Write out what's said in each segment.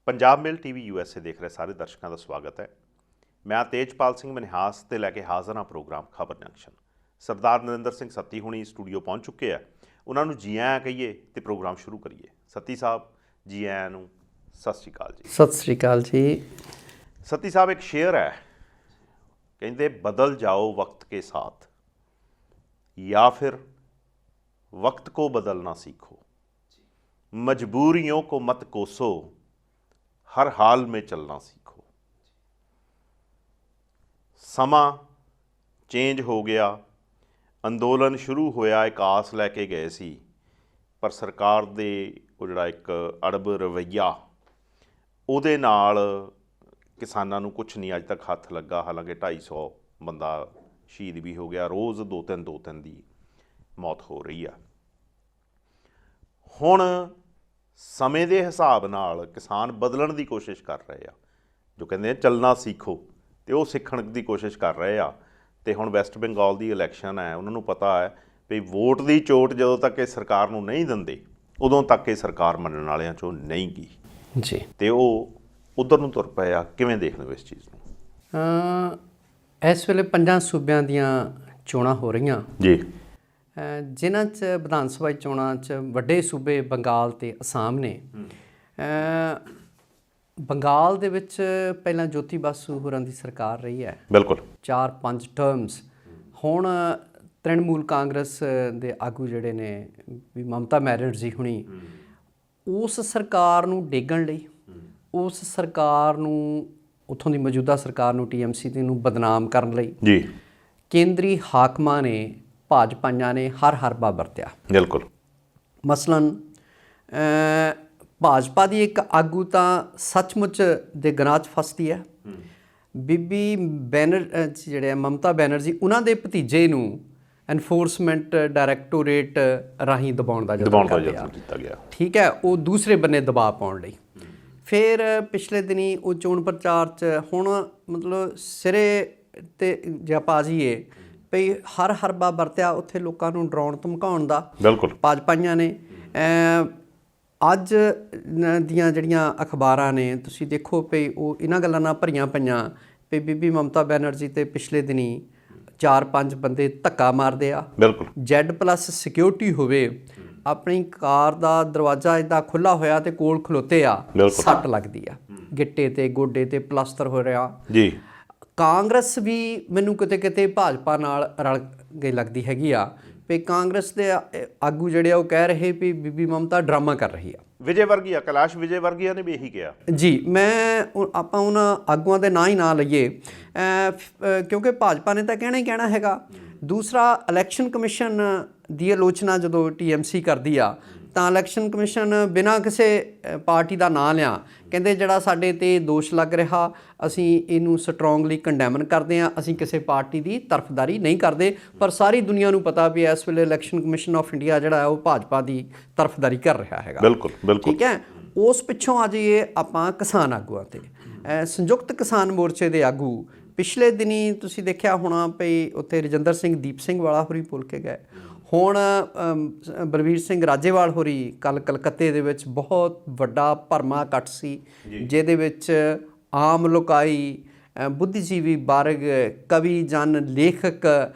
ਪੰਜਾਬ ਮੇਲ TV USA ਦੇਖ ਰਹੇ ਸਾਰੇ ਦਰਸ਼ਕਾਂ ਦਾ ਸਵਾਗਤ ਹੈ। ਮੈਂ ਤੇਜਪਾਲ ਸਿੰਘ ਮਨਹਾਸ ਤੇ ਲੈ ਕੇ ਹਾਜ਼ਰ ਹਾਂ ਪ੍ਰੋਗਰਾਮ ਖਬਰ ਜੰਕਸ਼ਨ। ਸਰਦਾਰ ਨਰਿੰਦਰ ਸਿੰਘ ਸੱਤੀ ਹੁਣੀ ਸਟੂਡੀਓ ਪਹੁੰਚ ਚੁੱਕੇ ਆ। ਉਹਨਾਂ ਨੂੰ ਜੀ ਆਇਆਂ ਕਹੀਏ ਤੇ ਪ੍ਰੋਗਰਾਮ ਸ਼ੁਰੂ ਕਰੀਏ। ਸੱਤੀ ਸਾਹਿਬ ਜੀ ਆਇਆਂ ਨੂੰ, ਸਤਿ ਸ਼੍ਰੀ ਅਕਾਲ ਜੀ। ਸਤਿ ਸ਼੍ਰੀ ਅਕਾਲ ਜੀ। ਸੱਤੀ ਸਾਹਿਬ ਇੱਕ ਸ਼ੇਅਰ ਹੈ, ਕਹਿੰਦੇ बदल जाओ वक्त के साथ या फिर वक्त को बदलना सीखो, मजबूरियों को मत कोसो, हर हाल में चलना सीखो। समा चेंज हो गया, अंदोलन शुरू होया, एक आस लैके गए सी, पर सरकार दे ਉਹ ਜਿਹੜਾ ਇੱਕ ਅੜਬ ਰਵੱਈਆ ਉਹਦੇ ਨਾਲ ਕਿਸਾਨਾਂ ਨੂੰ ਕੁਛ ਨਹੀਂ ਅੱਜ ਤੱਕ ਹੱਥ ਲੱਗਾ। ਹਾਲਾਂਕਿ 250 ਬੰਦਾ ਸ਼ਹੀਦ ਵੀ ਹੋ ਗਿਆ, ਰੋਜ਼ ਦੋ ਤਿੰਨ ਦੀ ਮੌਤ ਹੋ ਰਹੀ ਆ। ਹੁਣ ਸਮੇਂ ਦੇ ਹਿਸਾਬ ਨਾਲ ਕਿਸਾਨ ਬਦਲਣ ਦੀ ਕੋਸ਼ਿਸ਼ ਕਰ ਰਹੇ ਆ, ਜੋ ਕਹਿੰਦੇ ਚੱਲਣਾ ਸਿੱਖੋ, ਅਤੇ ਉਹ ਸਿੱਖਣ ਦੀ ਕੋਸ਼ਿਸ਼ ਕਰ ਰਹੇ ਆ। ਅਤੇ ਹੁਣ ਵੈਸਟ ਬੰਗਾਲ ਦੀ ਇਲੈਕਸ਼ਨ ਹੈ, ਉਹਨਾਂ ਨੂੰ ਪਤਾ ਹੈ ਵੀ ਵੋਟ ਦੀ ਚੋਟ ਜਦੋਂ ਤੱਕ ਇਹ ਸਰਕਾਰ ਨੂੰ ਨਹੀਂ ਦਿੰਦੇ ਉਦੋਂ ਤੱਕ ਇਹ ਸਰਕਾਰ ਮੰਨਣ ਵਾਲਿਆਂ 'ਚੋਂ ਨਹੀਂ ਗਈ ਜੀ, ਅਤੇ ਉਹ ਉੱਧਰ ਨੂੰ ਤੁਰ ਪਏ ਆ। ਕਿਵੇਂ ਦੇਖਦੇ ਹੋ ਇਸ ਚੀਜ਼ ਨੂੰ? ਇਸ ਵੇਲੇ 5 ਸੂਬਿਆਂ ਦੀਆਂ ਚੋਣਾਂ ਹੋ ਰਹੀਆਂ ਜੀ, ਜਿਨ੍ਹਾਂ 'ਚ ਵਿਧਾਨ ਸਭਾ ਚੋਣਾਂ 'ਚ ਵੱਡੇ ਸੂਬੇ ਬੰਗਾਲ ਅਤੇ ਅਸਾਮ ਨੇ। ਬੰਗਾਲ ਦੇ ਵਿੱਚ ਪਹਿਲਾਂ ਜੋਤੀ ਬਾਸੂ ਹੋਰਾਂ ਦੀ ਸਰਕਾਰ ਰਹੀ ਹੈ, ਬਿਲਕੁਲ 4-5 ਟਰਮਸ। ਹੁਣ ਤ੍ਰਿਣਮੂਲ ਕਾਂਗਰਸ ਦੇ ਆਗੂ ਜਿਹੜੇ ਨੇ ਵੀ ਮਮਤਾ ਬੈਨਰਜੀ ਹੁਣੀ, ਉਸ ਸਰਕਾਰ ਨੂੰ ਡੇਗਣ ਲਈ, ਉਸ ਸਰਕਾਰ ਨੂੰ, ਉੱਥੋਂ ਦੀ ਮੌਜੂਦਾ ਸਰਕਾਰ ਨੂੰ, TMC ਨੂੰ ਬਦਨਾਮ ਕਰਨ ਲਈ ਜੀ ਕੇਂਦਰੀ ਹਾਕਮਾਂ ਨੇ, ਭਾਜਪਾਈਆਂ ਨੇ ਹਰ ਹਰਬਾ ਵਰਤਿਆ। ਬਿਲਕੁਲ। ਮਸਲਨ ਭਾਜਪਾ ਦੀ ਇੱਕ ਆਗੂ ਤਾਂ ਸੱਚਮੁੱਚ ਦੇ ਗੁਨਾਹ 'ਚ ਫਸਦੀ ਹੈ। ਬੀਬੀ ਜਿਹੜੇ ਮਮਤਾ ਬੈਨਰਜੀ, ਉਹਨਾਂ ਦੇ ਭਤੀਜੇ ਨੂੰ ਐਨਫੋਰਸਮੈਂਟ ਡਾਇਰੈਕਟੋਰੇਟ ਰਾਹੀਂ ਦਬਾਉਣ ਦਾ ਯਤਨ ਕੀਤਾ ਗਿਆ। ਠੀਕ ਹੈ, ਉਹ ਦੂਸਰੇ ਬੰਨੇ ਦਬਾਅ ਪਾਉਣ ਲਈ। ਫਿਰ ਪਿਛਲੇ ਦਿਨੀ ਉਹ ਚੋਣ ਪ੍ਰਚਾਰ 'ਚ ਹੁਣ ਮਤਲਬ ਸਿਰੇ 'ਤੇ ਜੇ ਆਪਾਂ ਆ ਜਾਈਏ ਵੀ ਹਰ ਹਰਬਾ ਵਰਤਿਆ ਉੱਥੇ ਲੋਕਾਂ ਨੂੰ ਡਰਾਉਣ ਧਮਕਾਉਣ ਦਾ। ਬਿਲਕੁਲ। ਭਾਜਪਾਈਆਂ ਨੇ ਅੱਜ ਦੀਆਂ ਜਿਹੜੀਆਂ ਅਖਬਾਰਾਂ ਨੇ, ਤੁਸੀਂ ਦੇਖੋ ਵੀ ਉਹ ਇਹਨਾਂ ਗੱਲਾਂ ਨਾਲ ਭਰੀਆਂ ਪਈਆਂ ਵੀ ਬੀਬੀ ਮਮਤਾ ਬੈਨਰਜੀ 'ਤੇ ਪਿਛਲੇ ਦਿਨੀ 4-5 ਬੰਦੇ ਧੱਕਾ ਮਾਰਦੇ ਆ। ਬਿਲਕੁਲ। Z+ ਸਿਕਿਉਰਿਟੀ ਹੋਵੇ, ਆਪਣੀ ਕਾਰ ਦਾ ਦਰਵਾਜ਼ਾ ਇੱਦਾਂ ਖੁੱਲ੍ਹਾ ਹੋਇਆ ਅਤੇ ਕੋਲ ਖਲੋਤੇ ਆ, ਸੱਟ ਲੱਗਦੀ ਆ ਗਿੱਟੇ 'ਤੇ, ਗੋਡੇ 'ਤੇ ਪਲਾਸਟਰ ਹੋ ਰਿਹਾ ਜੀ। ਕਾਂਗਰਸ ਵੀ ਮੈਨੂੰ ਕਿਤੇ ਭਾਜਪਾ ਨਾਲ ਰਲ ਕੇ ਲੱਗਦੀ ਹੈਗੀ ਆ ਵੀ ਕਾਂਗਰਸ ਦੇ ਆਗੂ ਜਿਹੜੇ ਆ ਉਹ ਕਹਿ ਰਹੇ ਵੀ ਬੀਬੀ ਮਮਤਾ ਡਰਾਮਾ ਕਰ ਰਹੀ ਆ। ਵਿਜੇ ਵਰਗੀਆ, ਕੈਲਾਸ਼ ਵਿਜੇ ਵਰਗੀਆ ਨੇ ਵੀ ਇਹੀ ਕਿਹਾ ਜੀ। ਆਪਾਂ ਉਹਨਾਂ ਆਗੂਆਂ ਦੇ ਨਾਂ ਹੀ ਨਾ ਲਈਏ ਕਿਉਂਕਿ ਭਾਜਪਾ ਨੇ ਤਾਂ ਕਹਿਣਾ ਹੀ ਕਹਿਣਾ ਹੈਗਾ। ਦੂਸਰਾ, ਇਲੈਕਸ਼ਨ ਕਮਿਸ਼ਨ ਦੀ ਆਲੋਚਨਾ ਜਦੋਂ TMC ਕਰਦੀ ਆ ਤਾਂ ਇਲੈਕਸ਼ਨ ਕਮਿਸ਼ਨ ਬਿਨਾਂ ਕਿਸੇ ਪਾਰਟੀ ਦਾ ਨਾਂ ਲਿਆ ਕਹਿੰਦੇ ਜਿਹੜਾ ਸਾਡੇ 'ਤੇ ਦੋਸ਼ ਲੱਗ ਰਿਹਾ ਅਸੀਂ ਇਹਨੂੰ ਸਟਰੋਂਗਲੀ ਕੰਡੈਮਨ ਕਰਦੇ ਹਾਂ, ਅਸੀਂ ਕਿਸੇ ਪਾਰਟੀ ਦੀ ਤਰਫਦਾਰੀ ਨਹੀਂ ਕਰਦੇ। ਪਰ ਸਾਰੀ ਦੁਨੀਆ ਨੂੰ ਪਤਾ ਵੀ ਇਸ ਵੇਲੇ ਇਲੈਕਸ਼ਨ ਕਮਿਸ਼ਨ ਆਫ ਇੰਡੀਆ ਜਿਹੜਾ ਹੈ ਉਹ ਭਾਜਪਾ ਦੀ ਤਰਫਦਾਰੀ ਕਰ ਰਿਹਾ ਹੈਗਾ। ਬਿਲਕੁਲ ਬਿਲਕੁਲ। ਠੀਕ ਹੈ। ਉਸ ਪਿੱਛੋਂ ਆ ਜਾਈਏ ਆਪਾਂ ਕਿਸਾਨ ਆਗੂਆਂ 'ਤੇ। ਸੰਯੁਕਤ ਕਿਸਾਨ ਮੋਰਚੇ ਦੇ ਆਗੂ ਪਿਛਲੇ ਦਿਨੀ ਤੁਸੀਂ ਦੇਖਿਆ ਹੋਣਾ ਵੀ ਉੱਥੇ ਰਜਿੰਦਰ ਸਿੰਘ ਦੀਪ ਸਿੰਘ ਵਾਲਾ ਹੋਰੀ ਭੁੱਲ ਕੇ ਗਏ। ਹੁਣ ਬਲਵੀਰ ਸਿੰਘ ਰਾਜੇਵਾਲ ਹੋਰੀ ਕੱਲ੍ਹ ਕਲਕੱਤੇ ਦੇ ਵਿੱਚ ਬਹੁਤ ਵੱਡਾ ਭਰਮਾ ਇਕੱਠ ਸੀ, ਜਿਹਦੇ ਵਿੱਚ ਆਮ ਲੋਕਾਈ, ਬੁੱਧੀਜੀਵੀ ਵਰਗ, ਕਵੀ ਜਨ, ਲੇਖਕ,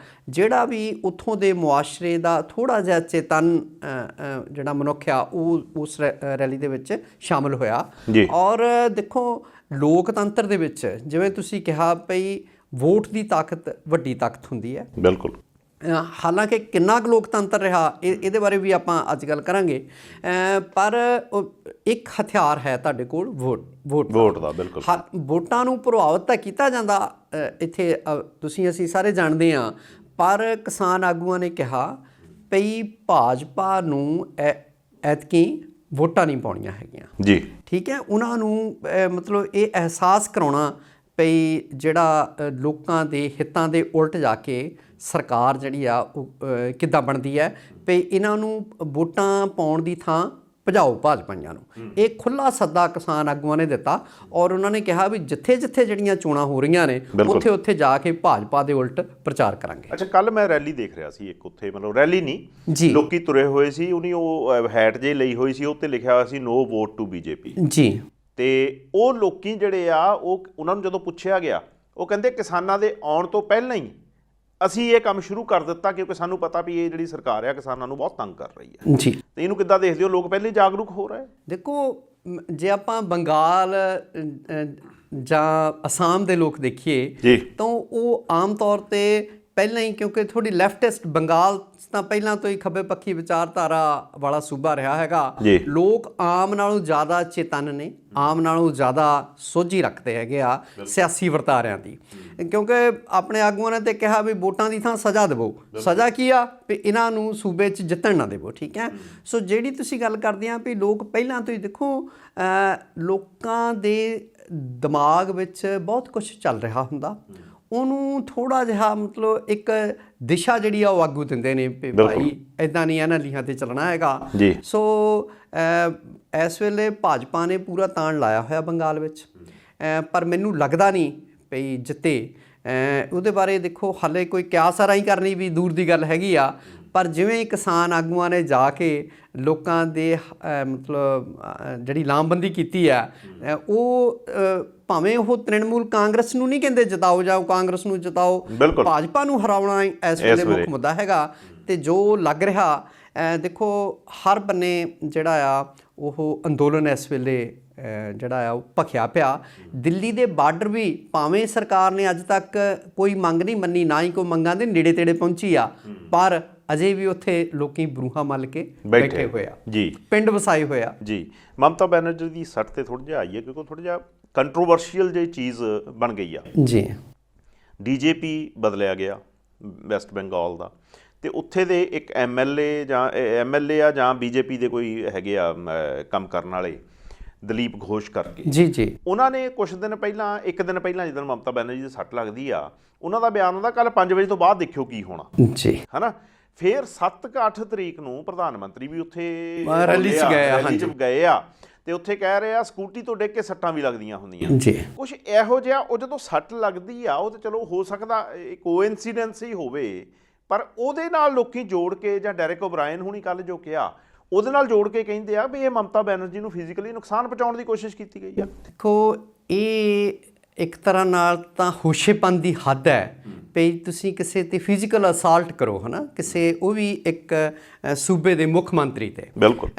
ਜਿਹੜਾ ਵੀ ਉੱਥੋਂ ਦੇ ਮੁਆਸ਼ਰੇ ਦਾ ਥੋੜ੍ਹਾ ਜਿਹਾ ਚੇਤਨ ਜਿਹੜਾ ਮਨੁੱਖ ਆ ਉਹ ਉਸ ਰੈਲੀ ਦੇ ਵਿੱਚ ਸ਼ਾਮਿਲ ਹੋਇਆ। ਔਰ ਦੇਖੋ ਲੋਕਤੰਤਰ ਦੇ ਵਿੱਚ ਜਿਵੇਂ ਤੁਸੀਂ ਕਿਹਾ ਭਈ ਵੋਟ ਦੀ ਤਾਕਤ ਵੱਡੀ ਤਾਕਤ ਹੁੰਦੀ ਹੈ। ਬਿਲਕੁਲ। ਹਾਲਾਂਕਿ ਕਿੰਨਾ ਕੁ ਲੋਕਤੰਤਰ ਰਿਹਾ ਇਹਦੇ ਬਾਰੇ ਵੀ ਆਪਾਂ ਅੱਜ ਗੱਲ ਕਰਾਂਗੇ, ਪਰ ਇੱਕ ਹਥਿਆਰ ਹੈ ਤੁਹਾਡੇ ਕੋਲ, ਵੋਟ ਦਾ। ਬਿਲਕੁਲ। ਵੋਟਾਂ ਨੂੰ ਪ੍ਰਭਾਵਿਤ ਤਾਂ ਕੀਤਾ ਜਾਂਦਾ ਇੱਥੇ, ਅਸੀਂ ਸਾਰੇ ਜਾਣਦੇ ਹਾਂ। ਪਰ ਕਿਸਾਨ ਆਗੂਆਂ ਨੇ ਕਿਹਾ ਭਈ ਭਾਜਪਾ ਨੂੰ ਐਤਕੀ ਵੋਟਾਂ ਨਹੀਂ ਪਾਉਣੀਆਂ ਹੈਗੀਆਂ ਜੀ। ਠੀਕ ਹੈ। ਉਹਨਾਂ ਨੂੰ ਮਤਲਬ ਇਹ ਅਹਿਸਾਸ ਕਰਾਉਣਾ ਭਈ ਜਿਹੜਾ ਲੋਕਾਂ ਦੇ ਹਿੱਤਾਂ ਦੇ ਉਲਟ ਜਾ ਕੇ ਸਰਕਾਰ ਜਿਹੜੀ ਆ ਉਹ ਕਿੱਦਾਂ ਬਣਦੀ ਹੈ, ਭਈ ਇਹਨਾਂ ਨੂੰ ਵੋਟਾਂ ਪਾਉਣ ਦੀ ਥਾਂ ਭਜਾਓ ਭਾਜਪਾਈਆਂ ਨੂੰ। ਇਹ ਖੁੱਲ੍ਹਾ ਸੱਦਾ ਕਿਸਾਨ ਆਗੂਆਂ ਨੇ ਦਿੱਤਾ ਔਰ ਉਹਨਾਂ ਨੇ ਕਿਹਾ ਵੀ ਜਿੱਥੇ ਜਿੱਥੇ ਜਿਹੜੀਆਂ ਚੋਣਾਂ ਹੋ ਰਹੀਆਂ ਨੇ ਉੱਥੇ ਉੱਥੇ ਜਾ ਕੇ ਭਾਜਪਾ ਦੇ ਉਲਟ ਪ੍ਰਚਾਰ ਕਰਾਂਗੇ। ਅੱਛਾ, ਕੱਲ੍ਹ ਮੈਂ ਰੈਲੀ ਦੇਖ ਰਿਹਾ ਸੀ ਇੱਕ, ਉੱਥੇ ਮਤਲਬ ਰੈਲੀ ਨਹੀਂ ਜੀ, ਲੋਕੀ ਤੁਰੇ ਹੋਏ ਸੀ, ਉਹਨੇ ਉਹ ਹੈਟ ਜਿਹੀ ਲਈ ਹੋਈ ਸੀ, ਉਹ 'ਤੇ ਲਿਖਿਆ ਹੋਇਆ ਸੀ ਨੋ ਵੋਟ ਟੂ BJP ਜੀ। ਤੇ ਉਹ ਲੋਕੀ ਜਿਹੜੇ ਆ ਉਹ ਉਹਨਾਂ ਨੂੰ ਜਦੋਂ ਪੁੱਛਿਆ ਗਿਆ ਉਹ ਕਹਿੰਦੇ ਕਿਸਾਨਾਂ ਦੇ ਆਉਣ ਤੋਂ ਪਹਿਲਾਂ ਹੀ ਅਸੀਂ ਇਹ ਕੰਮ ਸ਼ੁਰੂ ਕਰ ਦਿੱਤਾ ਕਿਉਂਕਿ ਸਾਨੂੰ ਪਤਾ ਵੀ ਇਹ ਜਿਹੜੀ ਸਰਕਾਰ ਆ ਕਿਸਾਨਾਂ ਨੂੰ ਬਹੁਤ ਤੰਗ ਕਰ ਰਹੀ ਹੈ ਜੀ। ਤੇ ਇਹਨੂੰ ਕਿੱਦਾਂ ਦੇਖਦੇ ਹੋ? ਲੋਕ ਪਹਿਲੇ ਹੀ ਜਾਗਰੂਕ ਹੋ ਰਹੇ? ਦੇਖੋ, ਜੇ ਆਪਾਂ ਬੰਗਾਲ ਜਾਂ ਅਸਾਮ ਦੇ ਲੋਕ ਦੇਖੀਏ ਤਾਂ ਉਹ ਆਮ ਤੌਰ ਤੇ ਪਹਿਲਾਂ ਹੀ, ਕਿਉਂਕਿ ਥੋੜੀ ਲੈਫਟਿਸਟ, ਬੰਗਾਲ ਤਾਂ ਪਹਿਲਾਂ ਤੋਂ ਹੀ ਖੱਬੇ ਪੱਖੀ ਵਿਚਾਰਧਾਰਾ ਵਾਲਾ ਸੂਬਾ ਰਿਹਾ ਹੈਗਾ। ਲੋਕ ਆਮ ਨਾਲੋਂ ਜ਼ਿਆਦਾ ਚੇਤਨ ਨੇ, ਆਮ ਨਾਲੋਂ ਜ਼ਿਆਦਾ ਸੋਝੀ ਰੱਖਦੇ ਹੈਗੇ ਆ ਸਿਆਸੀ ਵਰਤਾਰਿਆਂ ਦੀ, ਕਿਉਂਕਿ ਆਪਣੇ ਆਗੂਆਂ ਨੇ ਤੇ ਕਿਹਾ ਵੀ ਵੋਟਾਂ ਦੀ ਥਾਂ ਸਜ਼ਾ ਦੇਵੋ। ਸਜ਼ਾ ਕੀ ਆ? ਵੀ ਇਹਨਾਂ ਨੂੰ ਸੂਬੇ 'ਚ ਜਿੱਤਣ ਨਾ ਦੇਵੋ। ਠੀਕ ਹੈ। ਸੋ ਜਿਹੜੀ ਤੁਸੀਂ ਗੱਲ ਕਰਦੇ ਆ ਵੀ ਲੋਕ ਪਹਿਲਾਂ ਤੋਂ ਹੀ, ਦੇਖੋ ਲੋਕਾਂ ਦੇ ਦਿਮਾਗ ਵਿੱਚ ਬਹੁਤ ਕੁਝ ਚੱਲ ਰਿਹਾ ਹੁੰਦਾ, ਉਹਨੂੰ ਥੋੜ੍ਹਾ ਜਿਹਾ ਮਤਲਬ ਇੱਕ ਦਿਸ਼ਾ ਜਿਹੜੀ ਆ ਉਹ ਆਗੂ ਦਿੰਦੇ ਨੇ ਵੀ ਭਾਈ ਇੱਦਾਂ ਨਹੀਂ ਇਹਨਾਂ ਲੀਹਾਂ 'ਤੇ ਚੱਲਣਾ ਹੈਗਾ। ਸੋ ਇਸ ਵੇਲੇ ਭਾਜਪਾ ਨੇ ਪੂਰਾ ਤਾਣ ਲਾਇਆ ਹੋਇਆ ਬੰਗਾਲ ਵਿੱਚ, ਪਰ ਮੈਨੂੰ ਲੱਗਦਾ ਨਹੀਂ ਵੀ ਜਿੱਤੇ। ਉਹਦੇ ਬਾਰੇ ਦੇਖੋ ਹਾਲੇ ਕੋਈ ਕਿਆਸ ਰਾਹੀਂ ਕਰਨੀ ਵੀ ਦੂਰ ਦੀ ਗੱਲ ਹੈਗੀ ਆ, ਪਰ ਜਿਵੇਂ ਕਿਸਾਨ ਆਗੂਆਂ ਨੇ ਜਾ ਕੇ ਲੋਕਾਂ ਦੇ ਮਤਲਬ ਜਿਹੜੀ ਲਾਮਬੰਦੀ ਕੀਤੀ ਆ, ਉਹ ਭਾਵੇਂ ਉਹ ਤ੍ਰਿਣਮੂਲ ਕਾਂਗਰਸ ਨੂੰ ਨਹੀਂ ਕਹਿੰਦੇ ਜਿਤਾਓ ਜਾਂ ਕਾਂਗਰਸ ਨੂੰ ਜਿਤਾਓ, ਭਾਜਪਾ ਨੂੰ ਹਰਾਉਣਾ ਇਸ ਵੇਲੇ ਮੁੱਖ ਮੁੱਦਾ ਹੈਗਾ। ਤੇ ਜੋ ਲੱਗ ਰਿਹਾ, ਦੇਖੋ ਹਰ ਬੰਨੇ ਜਿਹੜਾ ਆ ਉਹ ਅੰਦੋਲਨ ਇਸ ਵੇਲੇ ਜਿਹੜਾ ਆ ਉਹ ਭਖਿਆ ਪਿਆ। ਦਿੱਲੀ ਦੇ ਬਾਰਡਰ ਵੀ ਭਾਵੇਂ ਸਰਕਾਰ ਨੇ ਅੱਜ ਤੱਕ ਕੋਈ ਮੰਗ ਨਹੀਂ ਮੰਨੀ, ਨਾ ਹੀ ਕੋਈ ਮੰਗਾਂ ਦੇ ਨੇੜੇ ਤੇੜੇ ਪਹੁੰਚੀ ਆ, ਪਰ ਅਜੇ ਵੀ ਉੱਥੇ ਲੋਕੀ ਬਰੂਹਾਂ ਮੱਲ ਕੇ ਬੈਠੇ ਹੋਏ ਆ ਜੀ, ਪਿੰਡ ਵਸਾਏ ਹੋਏ ਆ ਜੀ। ਮਮਤਾ ਬੈਨਰਜੀ ਦੀ ਸੱਟ ਤੇ ਥੋੜ੍ਹਾ ਜਿਹਾ ਆਈ ਹੈ ਕਿਉਂਕਿ ਥੋੜ੍ਹਾ ਜਿਹਾ ਕੰਟਰੋਵਰਸ਼ੀਅਲ ਜਿਹੀ ਚੀਜ਼ ਬਣ ਗਈ ਆ ਜੀ। DGP ਬਦਲਿਆ ਗਿਆ ਵੈਸਟ ਬੰਗਾਲ ਦਾ, ਤੇ ਉੱਥੇ ਦੇ ਇੱਕ MLA ਆ ਜਾਂ BJP ਦੇ ਕੋਈ ਹੈਗੇ ਆ ਕੰਮ ਕਰਨ ਵਾਲੇ, ਦਲੀਪ ਘੋਸ਼ ਕਰਕੇ ਜੀ। ਉਹਨਾਂ ਨੇ ਕੁਛ ਦਿਨ ਪਹਿਲਾਂ, ਇੱਕ ਦਿਨ ਪਹਿਲਾਂ ਜਦੋਂ ਮਮਤਾ ਬੈਨਰਜੀ ਦੀ ਸੱਟ ਲੱਗਦੀ ਆ, ਉਹਨਾਂ ਦਾ ਬਿਆਨ ਆਉਂਦਾ ਕੱਲ੍ਹ 5 ਵਜੇ ਤੋਂ ਬਾਅਦ ਦੇਖਿਓ ਕੀ ਹੋਣਾ ਜੀ, ਹੈ ਨਾ। ਫਿਰ 7-8 ਤਰੀਕ ਨੂੰ ਪ੍ਰਧਾਨ ਮੰਤਰੀ ਵੀ ਉੱਥੇ ਰੈਲੀ 'ਚ ਗਏ ਆ, ਤੇ ਉੱਥੇ ਕਹਿ ਰਹੇ ਆ ਸਕੂਟੀ ਤੋਂ ਡਿੱਗ ਕੇ ਸੱਟਾਂ ਵੀ ਲੱਗਦੀਆਂ ਹੁੰਦੀਆਂ ਜੀ। ਕੁਛ ਇਹੋ ਜਿਹਾ, ਉਹ ਜਦੋਂ ਸੱਟ ਲੱਗਦੀ ਆ ਉਹ ਤਾਂ ਚਲੋ ਹੋ ਸਕਦਾ ਕੋਇਨਸੀਡੈਂਸ ਹੀ ਹੋਵੇ, ਪਰ ਉਹਦੇ ਨਾਲ ਲੋਕੀ ਜੋੜ ਕੇ, ਜਾਂ ਡੈਰੇਕ ਓਬਰਾਇਨ ਹੁਣੀ ਕੱਲ੍ਹ ਜੋ ਕਿਹਾ, ਉਹਦੇ ਨਾਲ ਜੋੜ ਕੇ ਕਹਿੰਦੇ ਆ ਵੀ ਇਹ ਮਮਤਾ ਬੈਨਰਜੀ ਨੂੰ ਫਿਜ਼ੀਕਲੀ ਨੁਕਸਾਨ ਪਹੁੰਚਾਉਣ ਦੀ ਕੋਸ਼ਿਸ਼ ਕੀਤੀ ਗਈ ਆ। ਦੇਖੋ, ਇਹ ਇੱਕ ਤਰ੍ਹਾਂ ਨਾਲ ਤਾਂ ਹੋਸ਼ੇਪਨ ਦੀ ਹੱਦ ਹੈ ਵੀ ਤੁਸੀਂ ਕਿਸੇ 'ਤੇ ਫਿਜ਼ੀਕਲ ਅਸਾਲਟ ਕਰੋ, ਹੈ ਨਾ, ਕਿਸੇ, ਉਹ ਵੀ ਇੱਕ ਸੂਬੇ ਦੇ ਮੁੱਖ ਮੰਤਰੀ 'ਤੇ। ਬਿਲਕੁਲ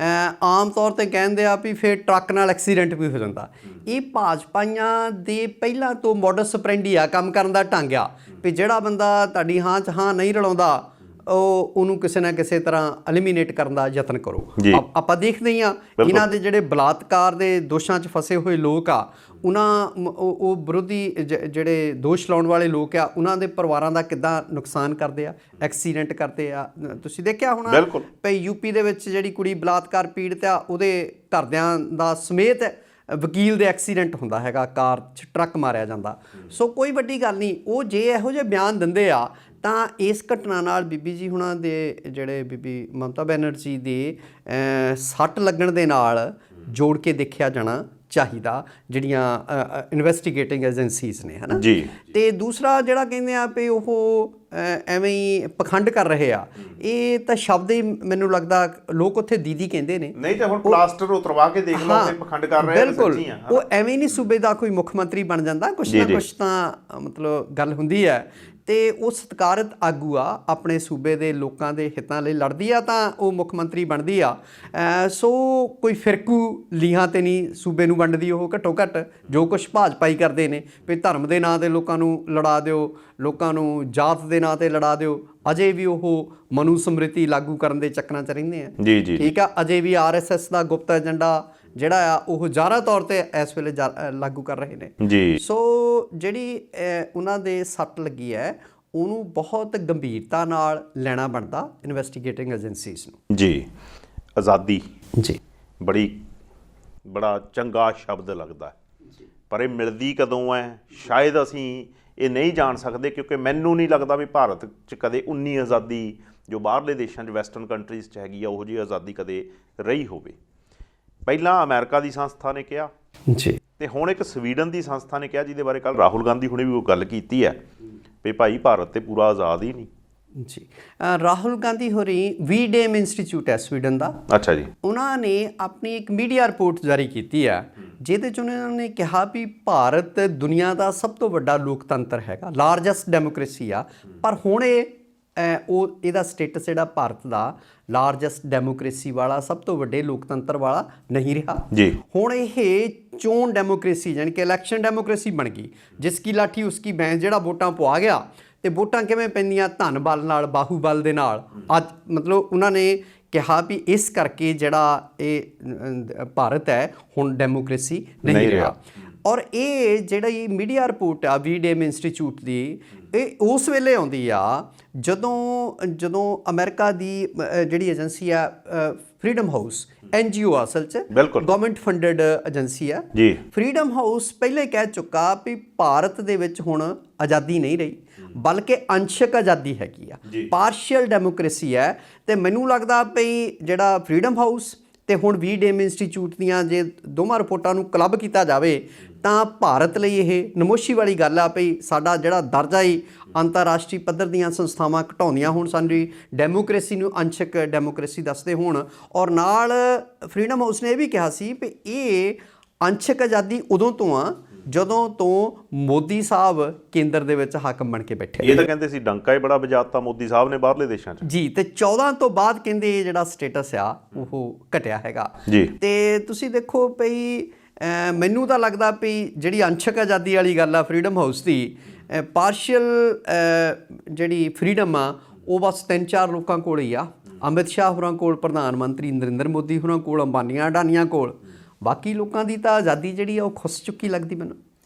ਆਮ ਤੌਰ 'ਤੇ ਕਹਿੰਦੇ ਆ ਵੀ ਫਿਰ ਟਰੱਕ ਨਾਲ ਐਕਸੀਡੈਂਟ ਵੀ ਹੋ ਜਾਂਦਾ। ਇਹ ਭਾਜਪਾਈਆਂ ਦੇ ਪਹਿਲਾਂ ਤੋਂ ਮੋਡਸ ਆਪਰੈਂਡੀ ਆ, ਕੰਮ ਕਰਨ ਦਾ ਢੰਗ ਆ ਵੀ ਜਿਹੜਾ ਬੰਦਾ ਤੁਹਾਡੀ ਹਾਂ 'ਚ ਹਾਂ ਨਹੀਂ ਰਲਾਉਂਦਾ, ਉਹਨੂੰ ਕਿਸੇ ਨਾ ਕਿਸੇ ਤਰ੍ਹਾਂ ਐਲੀਮੀਨੇਟ ਕਰਨ ਦਾ ਯਤਨ ਕਰੋ। ਆਪਾਂ ਦੇਖਦੇ ਹੀ ਹਾਂ ਇਹਨਾਂ ਦੇ ਜਿਹੜੇ ਬਲਾਤਕਾਰ ਦੇ ਦੋਸ਼ਾਂ 'ਚ ਫਸੇ ਹੋਏ ਲੋਕ ਆ, ਉਹ ਵਿਰੋਧੀ ਜਿਹੜੇ ਦੋਸ਼ ਲਾਉਣ ਵਾਲੇ ਲੋਕ ਆ, ਉਹਨਾਂ ਦੇ ਪਰਿਵਾਰਾਂ ਦਾ ਕਿੱਦਾਂ ਨੁਕਸਾਨ ਕਰਦੇ ਆ, ਐਕਸੀਡੈਂਟ ਕਰਦੇ ਆ। ਤੁਸੀਂ ਦੇਖਿਆ ਹੋਣਾ ਭਈ UP ਦੇ ਵਿੱਚ ਜਿਹੜੀ ਕੁੜੀ ਬਲਾਤਕਾਰ ਪੀੜਤ ਆ, ਉਹਦੇ ਘਰਦਿਆਂ ਦਾ ਸਮੇਤ ਵਕੀਲ ਦੇ ਐਕਸੀਡੈਂਟ ਹੁੰਦਾ ਹੈਗਾ, ਕਾਰ 'ਚ ਟਰੱਕ ਮਾਰਿਆ ਜਾਂਦਾ। ਸੋ ਕੋਈ ਵੱਡੀ ਗੱਲ ਨਹੀਂ, ਉਹ ਜੇ ਇਹੋ ਜਿਹੇ ਬਿਆਨ ਦਿੰਦੇ ਆ ਤਾਂ ਇਸ ਘਟਨਾ ਨਾਲ ਬੀਬੀ ਜੀ ਹੁਣਾਂ ਦੇ ਜਿਹੜੇ ਬੀਬੀ ਮਮਤਾ ਬੈਨਰਜੀ ਦੇ ਸੱਟ ਲੱਗਣ ਦੇ ਨਾਲ ਜੋੜ ਕੇ ਦੇਖਿਆ ਜਾਣਾ ਚਾਹੀਦਾ, ਜਿਹੜੀਆਂ ਇਨਵੈਸਟੀਗੇਟਿੰਗ ਏਜੰਸੀਜ਼ ਨੇ, ਹੈ ਨਾ ਜੀ। ਤੇ ਦੂਸਰਾ ਜਿਹੜਾ ਕਹਿੰਦੇ ਆ ਵੀ ਉਹ ਐਵੇਂ ਹੀ ਪਖੰਡ ਕਰ ਰਹੇ ਆ, ਇਹ ਤਾਂ ਸ਼ਬਦ ਹੀ ਮੈਨੂੰ ਲੱਗਦਾ ਲੋਕ ਉੱਥੇ ਦੀਦੀ ਕਹਿੰਦੇ ਨੇ, ਨਹੀਂ ਤੇ ਹੁਣ ਪਲਾਸਟਰ ਉਤਰਵਾ ਕੇ ਦੇਖ ਲਓ ਕਿ ਪਖੰਡ ਕਰ ਰਹੇ ਆ। ਬਿਲਕੁਲ, ਉਹ ਐਵੇਂ ਨਹੀਂ ਸੂਬੇ ਦਾ ਕੋਈ ਮੁੱਖ ਮੰਤਰੀ ਬਣ ਜਾਂਦਾ, ਕੁਛ ਨਾ ਕੁਛ ਤਾਂ ਮਤਲਬ ਗੱਲ ਹੁੰਦੀ ਹੈ। ਤੇ ਉਹ ਸਤਿਕਾਰਤ ਆਗੂ ਆ, ਆਪਣੇ ਸੂਬੇ ਦੇ ਲੋਕਾਂ ਦੇ ਹਿੱਤਾਂ ਲਈ ਲੜਦੀ ਆ ਤਾਂ ਉਹ ਮੁੱਖ ਮੰਤਰੀ ਬਣਦੀ ਆ। ਸੋ ਕੋਈ ਫਿਰਕੂ ਲੀਹਾਂ 'ਤੇ ਨਹੀਂ ਸੂਬੇ ਨੂੰ ਵੰਡਦੀ ਉਹ, ਘੱਟੋ ਘੱਟ ਜੋ ਕੁਛ ਭਾਜਪਾਈ ਕਰਦੇ ਨੇ ਵੀ ਧਰਮ ਦੇ ਨਾਂ 'ਤੇ ਲੋਕਾਂ ਨੂੰ ਲੜਾ ਦਿਓ, ਲੋਕਾਂ ਨੂੰ ਜਾਤ ਦੇ ਨਾਂ 'ਤੇ ਲੜਾ ਦਿਓ, ਅਜੇ ਵੀ ਉਹ ਮਨੂ ਸਮ੍ਰਿਤੀ ਲਾਗੂ ਕਰਨ ਦੇ ਚੱਕਰਾਂ 'ਚ ਰਹਿੰਦੇ ਆ ਜੀ। ਠੀਕ ਆ, ਅਜੇ ਵੀ RSS ਦਾ ਗੁਪਤ ਏਜੰਡਾ ਜਿਹੜਾ ਆ ਉਹ ਜ਼ਾਹਰਾ ਤੌਰ 'ਤੇ ਇਸ ਵੇਲੇ ਲਾਗੂ ਕਰ ਰਹੇ ਨੇ ਜੀ। ਸੋ ਜਿਹੜੀ ਉਹਨਾਂ ਦੇ ਸੱਟ ਲੱਗੀ ਹੈ, ਉਹਨੂੰ ਬਹੁਤ ਗੰਭੀਰਤਾ ਨਾਲ ਲੈਣਾ ਬਣਦਾ ਇਨਵੈਸਟੀਗੇਟਿੰਗ ਏਜੰਸੀਜ਼ ਨੂੰ ਜੀ। ਆਜ਼ਾਦੀ ਜੀ ਬੜਾ ਚੰਗਾ ਸ਼ਬਦ ਲੱਗਦਾ, ਪਰ ਇਹ ਮਿਲਦੀ ਕਦੋਂ ਹੈ ਸ਼ਾਇਦ ਅਸੀਂ ਇਹ ਨਹੀਂ ਜਾਣ ਸਕਦੇ, ਕਿਉਂਕਿ ਮੈਨੂੰ ਨਹੀਂ ਲੱਗਦਾ ਵੀ ਭਾਰਤ 'ਚ ਕਦੇ ਉਨੀ ਆਜ਼ਾਦੀ ਜੋ ਬਾਹਰਲੇ ਦੇਸ਼ਾਂ 'ਚ ਵੈਸਟਰਨ ਕੰਟਰੀਜ਼ 'ਚ ਹੈਗੀ ਆ, ਉਹੋ ਜਿਹੀ ਆਜ਼ਾਦੀ ਕਦੇ ਰਹੀ ਹੋਵੇ। ਪਹਿਲਾਂ ਅਮਰੀਕਾ ਦੀ ਸੰਸਥਾ ਨੇ ਕਿਹਾ ਜੀ, ਤੇ ਹੁਣ ਇੱਕ ਸਵੀਡਨ ਦੀ ਸੰਸਥਾ ਨੇ ਕਿਹਾ, ਜਿਹਦੇ ਬਾਰੇ ਕੱਲ੍ਹ ਰਾਹੁਲ ਗਾਂਧੀ ਹੁਣੇ ਵੀ ਉਹ ਗੱਲ ਕੀਤੀ ਹੈ ਵੀ ਭਾਈ ਭਾਰਤ ਤੇ ਪੂਰਾ ਆਜ਼ਾਦ ਹੀ ਨਹੀਂ, ਜੀ ਰਾਹੁਲ ਗਾਂਧੀ ਹੋਰੀ ਵੀਡੇਮ ਇੰਸਟੀਚਿਊਟ ਹੈ ਸਵੀਡਨ ਦਾ। ਅੱਛਾ ਜੀ। ਉਹਨਾਂ ਨੇ ਆਪਣੀ ਇੱਕ ਮੀਡੀਆ ਰਿਪੋਰਟ ਜਾਰੀ ਕੀਤੀ ਆ ਜਿਹਦੇ 'ਚ ਉਹਨਾਂ ਨੇ ਕਿਹਾ ਵੀ ਭਾਰਤ ਦੁਨੀਆ ਦਾ ਸਭ ਤੋਂ ਵੱਡਾ ਲੋਕਤੰਤਰ ਹੈਗਾ, ਲਾਰਜੈਸਟ ਡੈਮੋਕ੍ਰੇਸੀ ਆ, ਪਰ ਹੁਣ ਉਹ ਇਹਦਾ ਸਟੇਟਸ ਜਿਹੜਾ ਭਾਰਤ ਦਾ ਲਾਰਜੈਸਟ ਡੈਮੋਕ੍ਰੇਸੀ ਵਾਲਾ, ਸਭ ਤੋਂ ਵੱਡੇ ਲੋਕਤੰਤਰ ਵਾਲਾ ਨਹੀਂ ਰਿਹਾ ਜੀ। ਹੁਣ ਇਹ ਚੋਣ ਡੈਮੋਕ੍ਰੇਸੀ ਯਾਨੀ ਕਿ ਇਲੈਕਸ਼ਨ ਡੈਮੋਕ੍ਰੇਸੀ ਬਣ ਗਈ, ਜਿਸ ਕੀ ਲਾਠੀ ਉਸ ਕੀ ਬੈਂਸ, ਜਿਹੜਾ ਵੋਟਾਂ ਪਵਾ ਗਿਆ। ਤੇ ਵੋਟਾਂ ਕਿਵੇਂ ਪੈਂਦੀਆਂ? ਧਨ ਬਲ ਨਾਲ, ਬਾਹੂਬਲ ਦੇ ਨਾਲ। ਅੱਜ ਮਤਲਬ ਉਹਨਾਂ ਨੇ ਕਿਹਾ ਵੀ ਇਸ ਕਰਕੇ ਜਿਹੜਾ ਇਹ ਭਾਰਤ ਹੈ ਹੁਣ ਡੈਮੋਕ੍ਰੇਸੀ ਨਹੀਂ ਰਿਹਾ। ਔਰ ਇਹ ਜਿਹੜੀ ਮੀਡੀਆ ਰਿਪੋਰਟ ਆ ਵੀਡੇਮ ਇੰਸਟੀਚਿਊਟ ਦੀ, ਇਹ ਉਸ ਵੇਲੇ ਆਉਂਦੀ ਆ ਜਦੋਂ ਅਮਰੀਕਾ ਦੀ ਜਿਹੜੀ ਏਜੰਸੀ ਆ ਫਰੀडम ਹਾਊਸ, NGO ਆ ਅਸਲ 'ਚ, ਗਵਰਨਮੈਂਟ ਫੰਡਡ ਏਜੰਸੀ ਆ ਜੀ। ਫਰੀडम ਹਾਊਸ ਪਹਿਲੇ ਕਹਿ ਚੁੱਕਾ ਵੀ ਭਾਰਤ ਦੇ ਵਿੱਚ ਹੁਣ ਆਜ਼ਾਦੀ ਨਹੀਂ ਰਹੀ, ਬਲਕਿ ਅੰਸ਼ਕ ਆਜ਼ਾਦੀ ਹੈਗੀ ਆ, ਪਾਰਸ਼ੀਅਲ ਡੈਮੋਕ੍ਰੇਸੀ ਹੈ। ਤੇ ਮੈਨੂੰ ਲੱਗਦਾ ਵੀ ਜਿਹੜਾ ਫਰੀडम ਹਾਊਸ ਤੇ ਹੁਣ ਵੀਡੇਮ ਇੰਸਟੀਚਿਊਟ ਦੀਆਂ ਜੇ ਦੋਵਾਂ ਰਿਪੋਰਟਾਂ ਨੂੰ ਕਲੱਬ ਕੀਤਾ ਜਾਵੇ ਤਾਂ ਭਾਰਤ ਲਈ ਇਹ ਨਮੋਸ਼ੀ ਵਾਲੀ ਗੱਲ ਆ ਵੀ ਸਾਡਾ ਜਿਹੜਾ ਦਰਜਾ ਹੀ ਅੰਤਰਰਾਸ਼ਟਰੀ ਪੱਧਰ ਦੀਆਂ ਸੰਸਥਾਵਾਂ ਘਟਾਉਂਦੀਆਂ ਹੁਣ, ਸਾਡੀ ਡੈਮੋਕ੍ਰੇਸੀ ਨੂੰ ਅੰਸ਼ਕ ਡੈਮੋਕ੍ਰੇਸੀ ਦੱਸਦੇ ਹੋਣ। ਔਰ ਨਾਲ ਫਰੀडम ਹਾਊਸ ਨੇ ਇਹ ਵੀ ਕਿਹਾ ਸੀ ਵੀ ਇਹ ਅੰਸ਼ਕ ਆਜ਼ਾਦੀ ਉਦੋਂ ਤੋਂ ਆ ਜਦੋਂ ਤੋਂ ਮੋਦੀ ਸਾਹਿਬ ਕੇਂਦਰ ਦੇ ਵਿੱਚ ਹਾਕਮ ਬਣ ਕੇ ਬੈਠੇ। ਇਹ ਤਾਂ ਕਹਿੰਦੇ ਸੀ ਡੰਕਾ ਹੀ ਬੜਾ ਵਜਾਤਾ ਮੋਦੀ ਸਾਹਿਬ ਨੇ ਬਾਹਰਲੇ ਦੇਸ਼ਾਂ 'ਚ ਜੀ। ਤੇ 14 ਤੋਂ ਬਾਅਦ ਕਹਿੰਦੇ ਇਹ ਜਿਹੜਾ ਸਟੇਟਸ ਆ ਉਹ ਘਟਿਆ ਹੈਗਾ ਜੀ। ਤੇ ਤੁਸੀਂ ਦੇਖੋ ਭਈ ਮੈਨੂੰ ਤਾਂ ਲੱਗਦਾ ਵੀ ਜਿਹੜੀ ਅੰਸ਼ਕ ਆਜ਼ਾਦੀ ਵਾਲੀ ਗੱਲ ਆ ਫਰੀडम ਹਾਊਸ ਦੀ, ਪਾਰਸ਼ੀਅਲ ਜਿਹੜੀ ਫਰੀडम ਆ ਉਹ ਬਸ 3-4 ਲੋਕਾਂ ਕੋਲ ਹੀ ਆ। ਅਮਿਤ ਸ਼ਾਹ ਹੋਰਾਂ ਕੋਲ, ਪ੍ਰਧਾਨ ਮੰਤਰੀ ਨਰਿੰਦਰ ਮੋਦੀ ਹੋਰਾਂ ਕੋਲ, ਅੰਬਾਨੀਆਂ ਅਡਾਨੀਆਂ ਕੋਲ। ਬਾਕੀ ਲੋਕਾਂ ਦੀ ਤਾਂ ਆਜ਼ਾਦੀ ਜਿਹੜੀ ਆ ਉਹ ਖੁੱਸ ਚੁੱਕੀ ਲੱਗਦੀ ਮੈਨੂੰ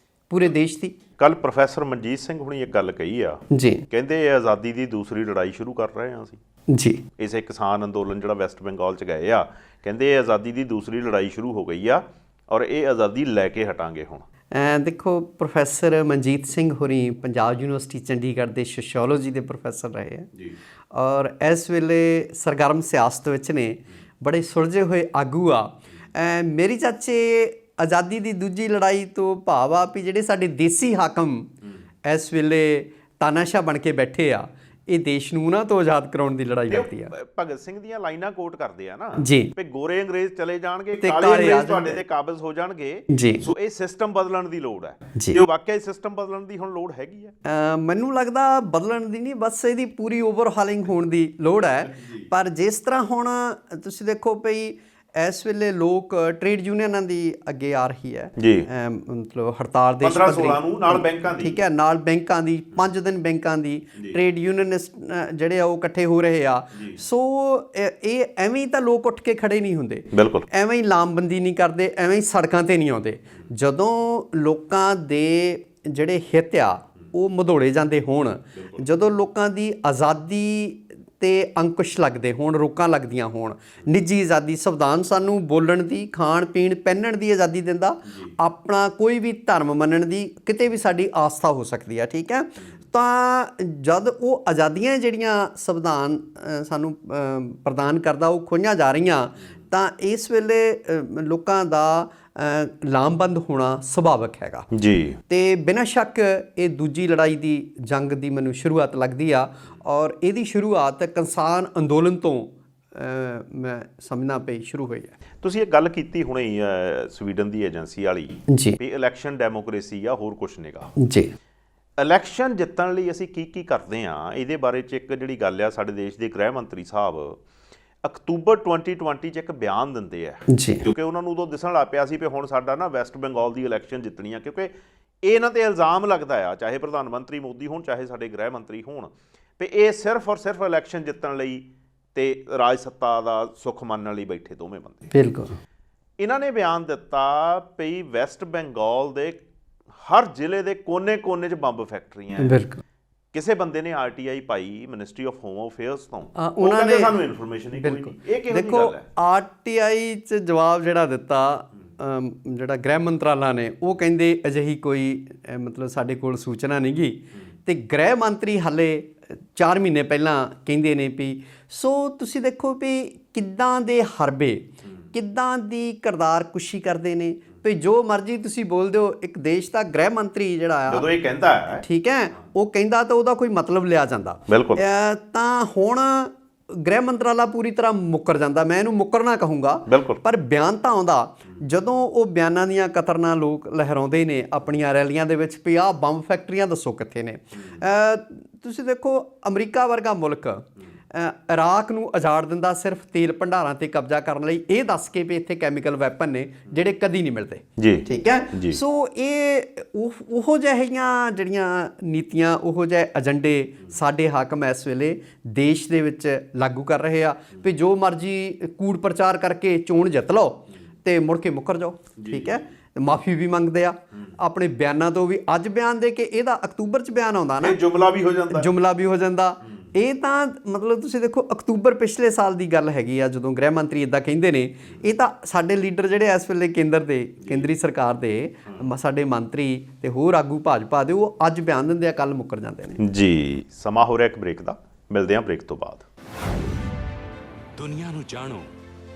ਪੂਰੇ ਦੇਸ਼ ਦੀ। ਕੱਲ ਪ੍ਰੋਫੈਸਰ ਮਨਜੀਤ ਸਿੰਘ ਹੁਣੀ ਇੱਕ ਗੱਲ ਕਹੀ ਆ ਜੀ, ਕਹਿੰਦੇ ਇਹ ਆਜ਼ਾਦੀ ਦੀ ਦੂਸਰੀ ਲੜਾਈ ਸ਼ੁਰੂ ਕਰ ਰਹੇ ਹਾਂ ਅਸੀਂ ਜੀ। ਇਸੇ ਕਿਸਾਨ ਅੰਦੋਲਨ ਜਿਹੜਾ ਵੈਸਟ ਬੰਗਾਲ 'ਚ ਗਏ ਆ, ਕਹਿੰਦੇ ਇਹ ਆਜ਼ਾਦੀ ਦੀ ਦੂਸਰੀ ਲੜਾਈ ਸ਼ੁਰੂ ਹੋ ਗਈ ਆ ਔਰ ਇਹ ਆਜ਼ਾਦੀ ਲੈ ਕੇ ਹਟਾਂਗੇ ਹੁਣ। ਦੇਖੋ ਪ੍ਰੋਫੈਸਰ ਮਨਜੀਤ ਸਿੰਘ ਹੋਰੀ ਪੰਜਾਬ ਯੂਨੀਵਰਸਿਟੀ ਚੰਡੀਗੜ੍ਹ ਦੇ ਸੋਸ਼ੀਓਲੋਜੀ ਦੇ ਪ੍ਰੋਫੈਸਰ ਰਹੇ ਆ ਜੀ, ਔਰ ਇਸ ਵੇਲੇ ਸਰਗਰਮ ਸਿਆਸਤ ਵਿੱਚ ਨੇ, ਬੜੇ ਸੁਲਝੇ ਹੋਏ ਆਗੂ ਆ। ਮੇਰੀ ਚਾਚੇ ਆਜ਼ਾਦੀ ਦੀ ਦੂਜੀ ਲੜਾਈ ਤੋਂ ਭਾਵ ਆ ਵੀ ਜਿਹੜੇ ਸਾਡੇ ਦੇਸੀ ਹਾਕਮ ਇਸ ਵੇਲੇ ਤਾਨਾਸ਼ਾਹ ਬਣ ਕੇ ਬੈਠੇ ਆ, ਇਹ ਦੇਸ਼ ਨੂੰ ਉਹਨਾਂ ਤੋਂ ਆਜ਼ਾਦ ਕਰਾਉਣ ਦੀ ਲੜਾਈ ਲੜਦੀ ਆ। ਭਗਤ ਸਿੰਘ ਦੀਆਂ ਲਾਈਨਾਂ ਕੋਟ ਕਰਦੇ ਆ ਨਾ ਜੀ, ਵੀ ਗੋਰੇ ਅੰਗਰੇਜ਼ ਚਲੇ ਜਾਣਗੇ, ਕਾਲੇ ਅੰਗਰੇਜ਼ ਤੁਹਾਡੇ ਤੇ ਕਾਬਜ਼ ਹੋ ਜਾਣਗੇ ਜੀ। ਸੋ ਇਹ ਸਿਸਟਮ ਬਦਲਣ ਦੀ ਲੋੜ ਹੈ ਤੇ ਵਾਕਿਆ ਇਹ ਸਿਸਟਮ ਬਦਲਣ ਦੀ ਹੁਣ ਲੋੜ ਹੈਗੀ ਆ। ਮੈਨੂੰ ਲੱਗਦਾ ਬਦਲਣ ਦੀ ਨਹੀਂ, ਬਸ ਇਹਦੀ ਪੂਰੀ ਓਵਰਹਾਲਿੰਗ ਹੋਣ ਦੀ ਲੋੜ ਹੈ। ਪਰ ਜਿਸ ਤਰ੍ਹਾਂ ਹੁਣ ਤੁਸੀਂ ਦੇਖੋ ਭਈ ਇਸ ਵੇਲੇ ਲੋਕ ਟ੍ਰੇਡ ਯੂਨੀਅਨਾਂ ਦੀ ਅੱਗੇ ਆ ਰਹੀ ਹੈ ਜੀ, ਮਤਲਬ ਹੜਤਾਲ ਦੇ 15-16 ਨੂੰ ਨਾਲ ਬੈਂਕਾਂ ਦੀ, ਠੀਕ ਹੈ, ਨਾਲ ਬੈਂਕਾਂ ਦੀ 5 ਦਿਨ ਬੈਂਕਾਂ ਦੀ ਟ੍ਰੇਡ ਯੂਨੀਅਨਿਸਟ ਜਿਹੜੇ ਆ ਉਹ ਇਕੱਠੇ ਹੋ ਰਹੇ ਆ। ਸੋ ਇਹ ਐਵੇਂ ਹੀ ਤਾਂ ਲੋਕ ਉੱਠ ਕੇ ਖੜੇ ਨਹੀਂ ਹੁੰਦੇ, ਬਿਲਕੁਲ ਐਵੇਂ ਹੀ ਲਾਮਬੰਦੀ ਨਹੀਂ ਕਰਦੇ, ਐਵੇਂ ਹੀ ਸੜਕਾਂ ਤੇ ਨਹੀਂ ਆਉਂਦੇ। ਜਦੋਂ ਲੋਕਾਂ ਦੇ ਜਿਹੜੇ ਹਿੱਤ ਆ ਉਹ ਮਧੋੜੇ ਜਾਂਦੇ ਹੋਣ, ਜਦੋਂ ਲੋਕਾਂ ਦੀ ਆਜ਼ਾਦੀ ਤੇ ਅੰਕੁਸ਼ ਲੱਗਦੇ ਹੋਣ, ਰੋਕਾਂ ਲੱਗਦੀਆਂ ਹੋਣ, ਨਿੱਜੀ ਆਜ਼ਾਦੀ, ਸੰਵਿਧਾਨ ਸਾਨੂੰ ਬੋਲਣ ਦੀ, ਖਾਣ ਪੀਣ ਪਹਿਨਣ ਦੀ ਆਜ਼ਾਦੀ ਦਿੰਦਾ, ਆਪਣਾ ਕੋਈ ਵੀ ਧਰਮ ਮੰਨਣ ਦੀ, ਕਿਤੇ ਵੀ ਸਾਡੀ ਆਸਥਾ ਹੋ ਸਕਦੀ ਹੈ, ਠੀਕ ਹੈ। ਤਾਂ ਜਦ ਉਹ ਆਜ਼ਾਦੀਆਂ ਜਿਹੜੀਆਂ ਸੰਵਿਧਾਨ ਸਾਨੂੰ ਪ੍ਰਦਾਨ ਕਰਦਾ ਉਹ ਖੋਹੀਆਂ ਜਾ ਰਹੀਆਂ, ਤਾਂ ਇਸ ਵੇਲੇ ਲੋਕਾਂ ਦਾ ਲਾਮਬੰਦ ਹੋਣਾ ਸੁਭਾਵਿਕ ਹੈਗਾ ਜੀ। ਤੇ ਬਿਨਾਂ ਸ਼ੱਕ ਇਹ ਦੂਜੀ ਲੜਾਈ ਦੀ ਜੰਗ ਦੀ ਮੈਨੂੰ ਸ਼ੁਰੂਆਤ ਲੱਗਦੀ ਆ, ਔਰ ਇਹਦੀ ਸ਼ੁਰੂਆਤ ਕਿਸਾਨ ਅੰਦੋਲਨ ਤੋਂ ਮੈਂ ਸਮਝਣਾ ਪਈ ਸ਼ੁਰੂ ਹੋਈ ਹੈ। ਤੁਸੀਂ ਇਹ ਗੱਲ ਕੀਤੀ ਹੁਣੇ ਹੀ ਸਵੀਡਨ ਦੀ ਏਜੰਸੀ ਵਾਲੀ ਜੀ ਵੀ ਇਲੈਕਸ਼ਨ ਡੈਮੋਕ੍ਰੇਸੀ ਆ, ਹੋਰ ਕੁਛ ਨਹੀਂਗਾ ਜੀ। ਇਲੈਕਸ਼ਨ ਜਿੱਤਣ ਲਈ ਅਸੀਂ ਕੀ ਕਰਦੇ ਹਾਂ, ਇਹਦੇ ਬਾਰੇ 'ਚ ਇੱਕ ਜਿਹੜੀ ਗੱਲ ਆ, ਸਾਡੇ ਦੇਸ਼ ਦੇ ਗ੍ਰਹਿ ਮੰਤਰੀ ਸਾਹਿਬ ਅਕਤੂਬਰ 2020 'ਚ ਇੱਕ ਬਿਆਨ ਦਿੰਦੇ ਆ ਜੀ, ਕਿਉਂਕਿ ਉਹਨਾਂ ਨੂੰ ਉਦੋਂ ਦਿਸਣ ਲੱਗ ਪਿਆ ਸੀ ਵੀ ਹੁਣ ਸਾਡਾ ਨਾ ਵੈਸਟ ਬੰਗਾਲ ਦੀ ਇਲੈਕਸ਼ਨ ਜਿੱਤਣੀ ਆ, ਕਿਉਂਕਿ ਇਹਨਾਂ 'ਤੇ ਇਲਜ਼ਾਮ ਲੱਗਦਾ ਆ, ਚਾਹੇ ਪ੍ਰਧਾਨ ਮੰਤਰੀ ਮੋਦੀ ਹੋਣ, ਚਾਹੇ ਸਾਡੇ ਗ੍ਰਹਿ ਮੰਤਰੀ ਹੋਣ, ਵੀ ਇਹ ਸਿਰਫ ਔਰ ਸਿਰਫ ਇਲੈਕਸ਼ਨ ਜਿੱਤਣ ਲਈ ਤੇ ਰਾਜ ਸੱਤਾ ਦਾ ਸੁੱਖ ਮੰਨਣ ਲਈ ਬੈਠੇ ਦੋਵੇਂ ਬੰਦੇ। ਬਿਲਕੁਲ। ਇਹਨਾਂ ਨੇ ਬਿਆਨ ਦਿੱਤਾ ਵੀ ਵੈਸਟ ਬੰਗਾਲ ਦੇ ਹਰ ਜ਼ਿਲ੍ਹੇ ਦੇ ਕੋਨੇ-ਕੋਨੇ 'ਚ ਬੰਬ ਫੈਕਟਰੀਆਂ। ਬਿਲਕੁਲ। ਕਿਸੇ ਬੰਦੇ ਨੇ RTI ਪਾਈ ਮਿਨਿਸਟਰੀ ਆਫ ਹੋਮ ਅਫੇਅਰਸ ਤੋਂ, ਉਹਨਾਂ ਨੇ ਸਾਨੂੰ ਇਨਫੋਰਮੇਸ਼ਨ ਹੀ ਕੋਈ ਨਹੀਂ। ਇਹ ਕਿਹੋ ਜਿਹੀ ਗੱਲ ਹੈ? RTI 'ਚ ਜਵਾਬ ਜਿਹੜਾ ਦਿੱਤਾ ਜਿਹੜਾ ਗ੍ਰਹਿ ਮੰਤਰਾਲਾ ਨੇ, ਉਹ ਕਹਿੰਦੇ ਅਜਿਹੀ ਕੋਈ ਮਤਲਬ ਸਾਡੇ ਕੋਲ ਸੂਚਨਾ ਨਹੀਂ ਗੀ। ਤੇ ਗ੍ਰਹਿ ਮੰਤਰੀ ਹਾਲੇ 4 ਮਹੀਨੇ ਪਹਿਲਾਂ ਕਹਿੰਦੇ ਨੇ ਵੀ, ਸੋ ਤੁਸੀਂ ਦੇਖੋ ਵੀ ਕਿੱਦਾਂ ਦੇ ਹਰਬੇ, ਕਿੱਦਾਂ ਦੀ ਕਿਰਦਾਰ ਕੁਸ਼ੀ ਕਰਦੇ ਨੇ। ਵੀ ਜੋ ਮਰਜ਼ੀ ਤੁਸੀਂ ਬੋਲਦੇ ਹੋ, ਇੱਕ ਦੇਸ਼ ਦਾ ਗ੍ਰਹਿ ਮੰਤਰੀ ਜਿਹੜਾ ਆ ਜਦੋਂ ਇਹ ਕਹਿੰਦਾ ਹੈ, ਠੀਕ ਹੈ, ਉਹ ਕਹਿੰਦਾ ਤਾਂ ਉਹਦਾ ਕੋਈ ਮਤਲਬ ਲਿਆ ਜਾਂਦਾ। ਬਿਲਕੁਲ। ਤਾਂ ਹੁਣ ਗ੍ਰਹਿ ਮੰਤਰਾਲਾ ਪੂਰੀ ਤਰ੍ਹਾਂ ਮੁੱਕਰ ਜਾਂਦਾ, ਮੈਂ ਇਹਨੂੰ ਮੁੱਕਰਨਾ ਕਹੂੰਗਾ, ਬਿਲਕੁਲ। ਪਰ ਬਿਆਨ ਤਾਂ ਆਉਂਦਾ ਜਦੋਂ ਉਹ ਬਿਆਨਾਂ ਦੀਆਂ ਕਤਰਨਾਂ ਲੋਕ ਲਹਿਰਾਉਂਦੇ ਨੇ ਆਪਣੀਆਂ ਰੈਲੀਆਂ ਦੇ ਵਿੱਚ ਵੀ ਆਹ ਬੰਬ ਫੈਕਟਰੀਆਂ ਦੱਸੋ ਕਿੱਥੇ ਨੇ। ਤੁਸੀਂ ਦੇਖੋ ਅਮਰੀਕਾ ਵਰਗਾ ਮੁਲਕ ਇਰਾਕ ਨੂੰ ਉਜਾੜ ਦਿੰਦਾ ਸਿਰਫ ਤੇਲ ਭੰਡਾਰਾਂ ਤੇ ਕਬਜ਼ਾ ਕਰਨ ਲਈ, ਇਹ ਦੱਸ ਕੇ ਵੀ ਇੱਥੇ ਕੈਮੀਕਲ ਵੈਪਨ ਨੇ ਜਿਹੜੇ ਕਦੀ ਨਹੀਂ ਮਿਲਦੇ ਜੀ, ਠੀਕ ਹੈ। ਸੋ ਇਹ ਉਹੋ ਜਿਹੀਆਂ ਜਿਹੜੀਆਂ ਨੀਤੀਆਂ, ਉਹੋ ਜਿਹੇ ਏਜੰਡੇ ਸਾਡੇ ਹਾਕਮ ਇਸ ਵੇਲੇ ਦੇਸ਼ ਦੇ ਵਿੱਚ ਲਾਗੂ ਕਰ ਰਹੇ ਆ ਵੀ ਜੋ ਮਰਜ਼ੀ ਕੂੜ ਪ੍ਰਚਾਰ ਕਰਕੇ ਚੋਣ ਜਿੱਤ ਲਓ ਤੇ ਮੁੜ ਕੇ ਮੁੱਕਰ ਜਾਓ, ਠੀਕ ਹੈ। ਮਾਫੀ ਵੀ ਮੰਗਦੇ ਆ ਆਪਣੇ ਬਿਆਨਾਂ ਤੋਂ ਵੀ। ਅੱਜ ਬਿਆਨ ਦੇ ਕੇ ਇਹਦਾ ਅਕਤੂਬਰ 'ਚ ਬਿਆਨ ਆਉਂਦਾ ਨਾ, ਜੁਮਲਾ ਵੀ ਹੋ ਜਾਂਦਾ। ਇਹ ਤਾਂ ਮਤਲਬ ਤੁਸੀਂ ਦੇਖੋ ਅਕਤੂਬਰ ਪਿਛਲੇ ਸਾਲ ਦੀ ਗੱਲ ਹੈਗੀ ਆ ਜਦੋਂ ਗ੍ਰਹਿ ਮੰਤਰੀ ਇੱਦਾਂ ਕਹਿੰਦੇ ਨੇ। ਇਹ ਤਾਂ ਸਾਡੇ ਲੀਡਰ ਜਿਹੜੇ ਇਸ ਵੇਲੇ ਕੇਂਦਰੀ ਸਰਕਾਰ ਦੇ ਸਾਡੇ ਮੰਤਰੀ ਤੇ ਹੋਰ ਆਗੂ ਭਾਜਪਾ ਦੇ, ਉਹ ਅੱਜ ਬਿਆਨ ਦਿੰਦੇ ਆ, ਕੱਲ ਮੁੱਕਰ ਜਾਂਦੇ ਨੇ ਜੀ। ਸਮਾਂ ਹੋ ਰਿਹਾ ਇੱਕ ਬ੍ਰੇਕ ਦਾ, ਮਿਲਦੇ ਹਾਂ ਬ੍ਰੇਕ ਤੋਂ ਬਾਅਦ। ਦੁਨੀਆ ਨੂੰ ਜਾਣੋ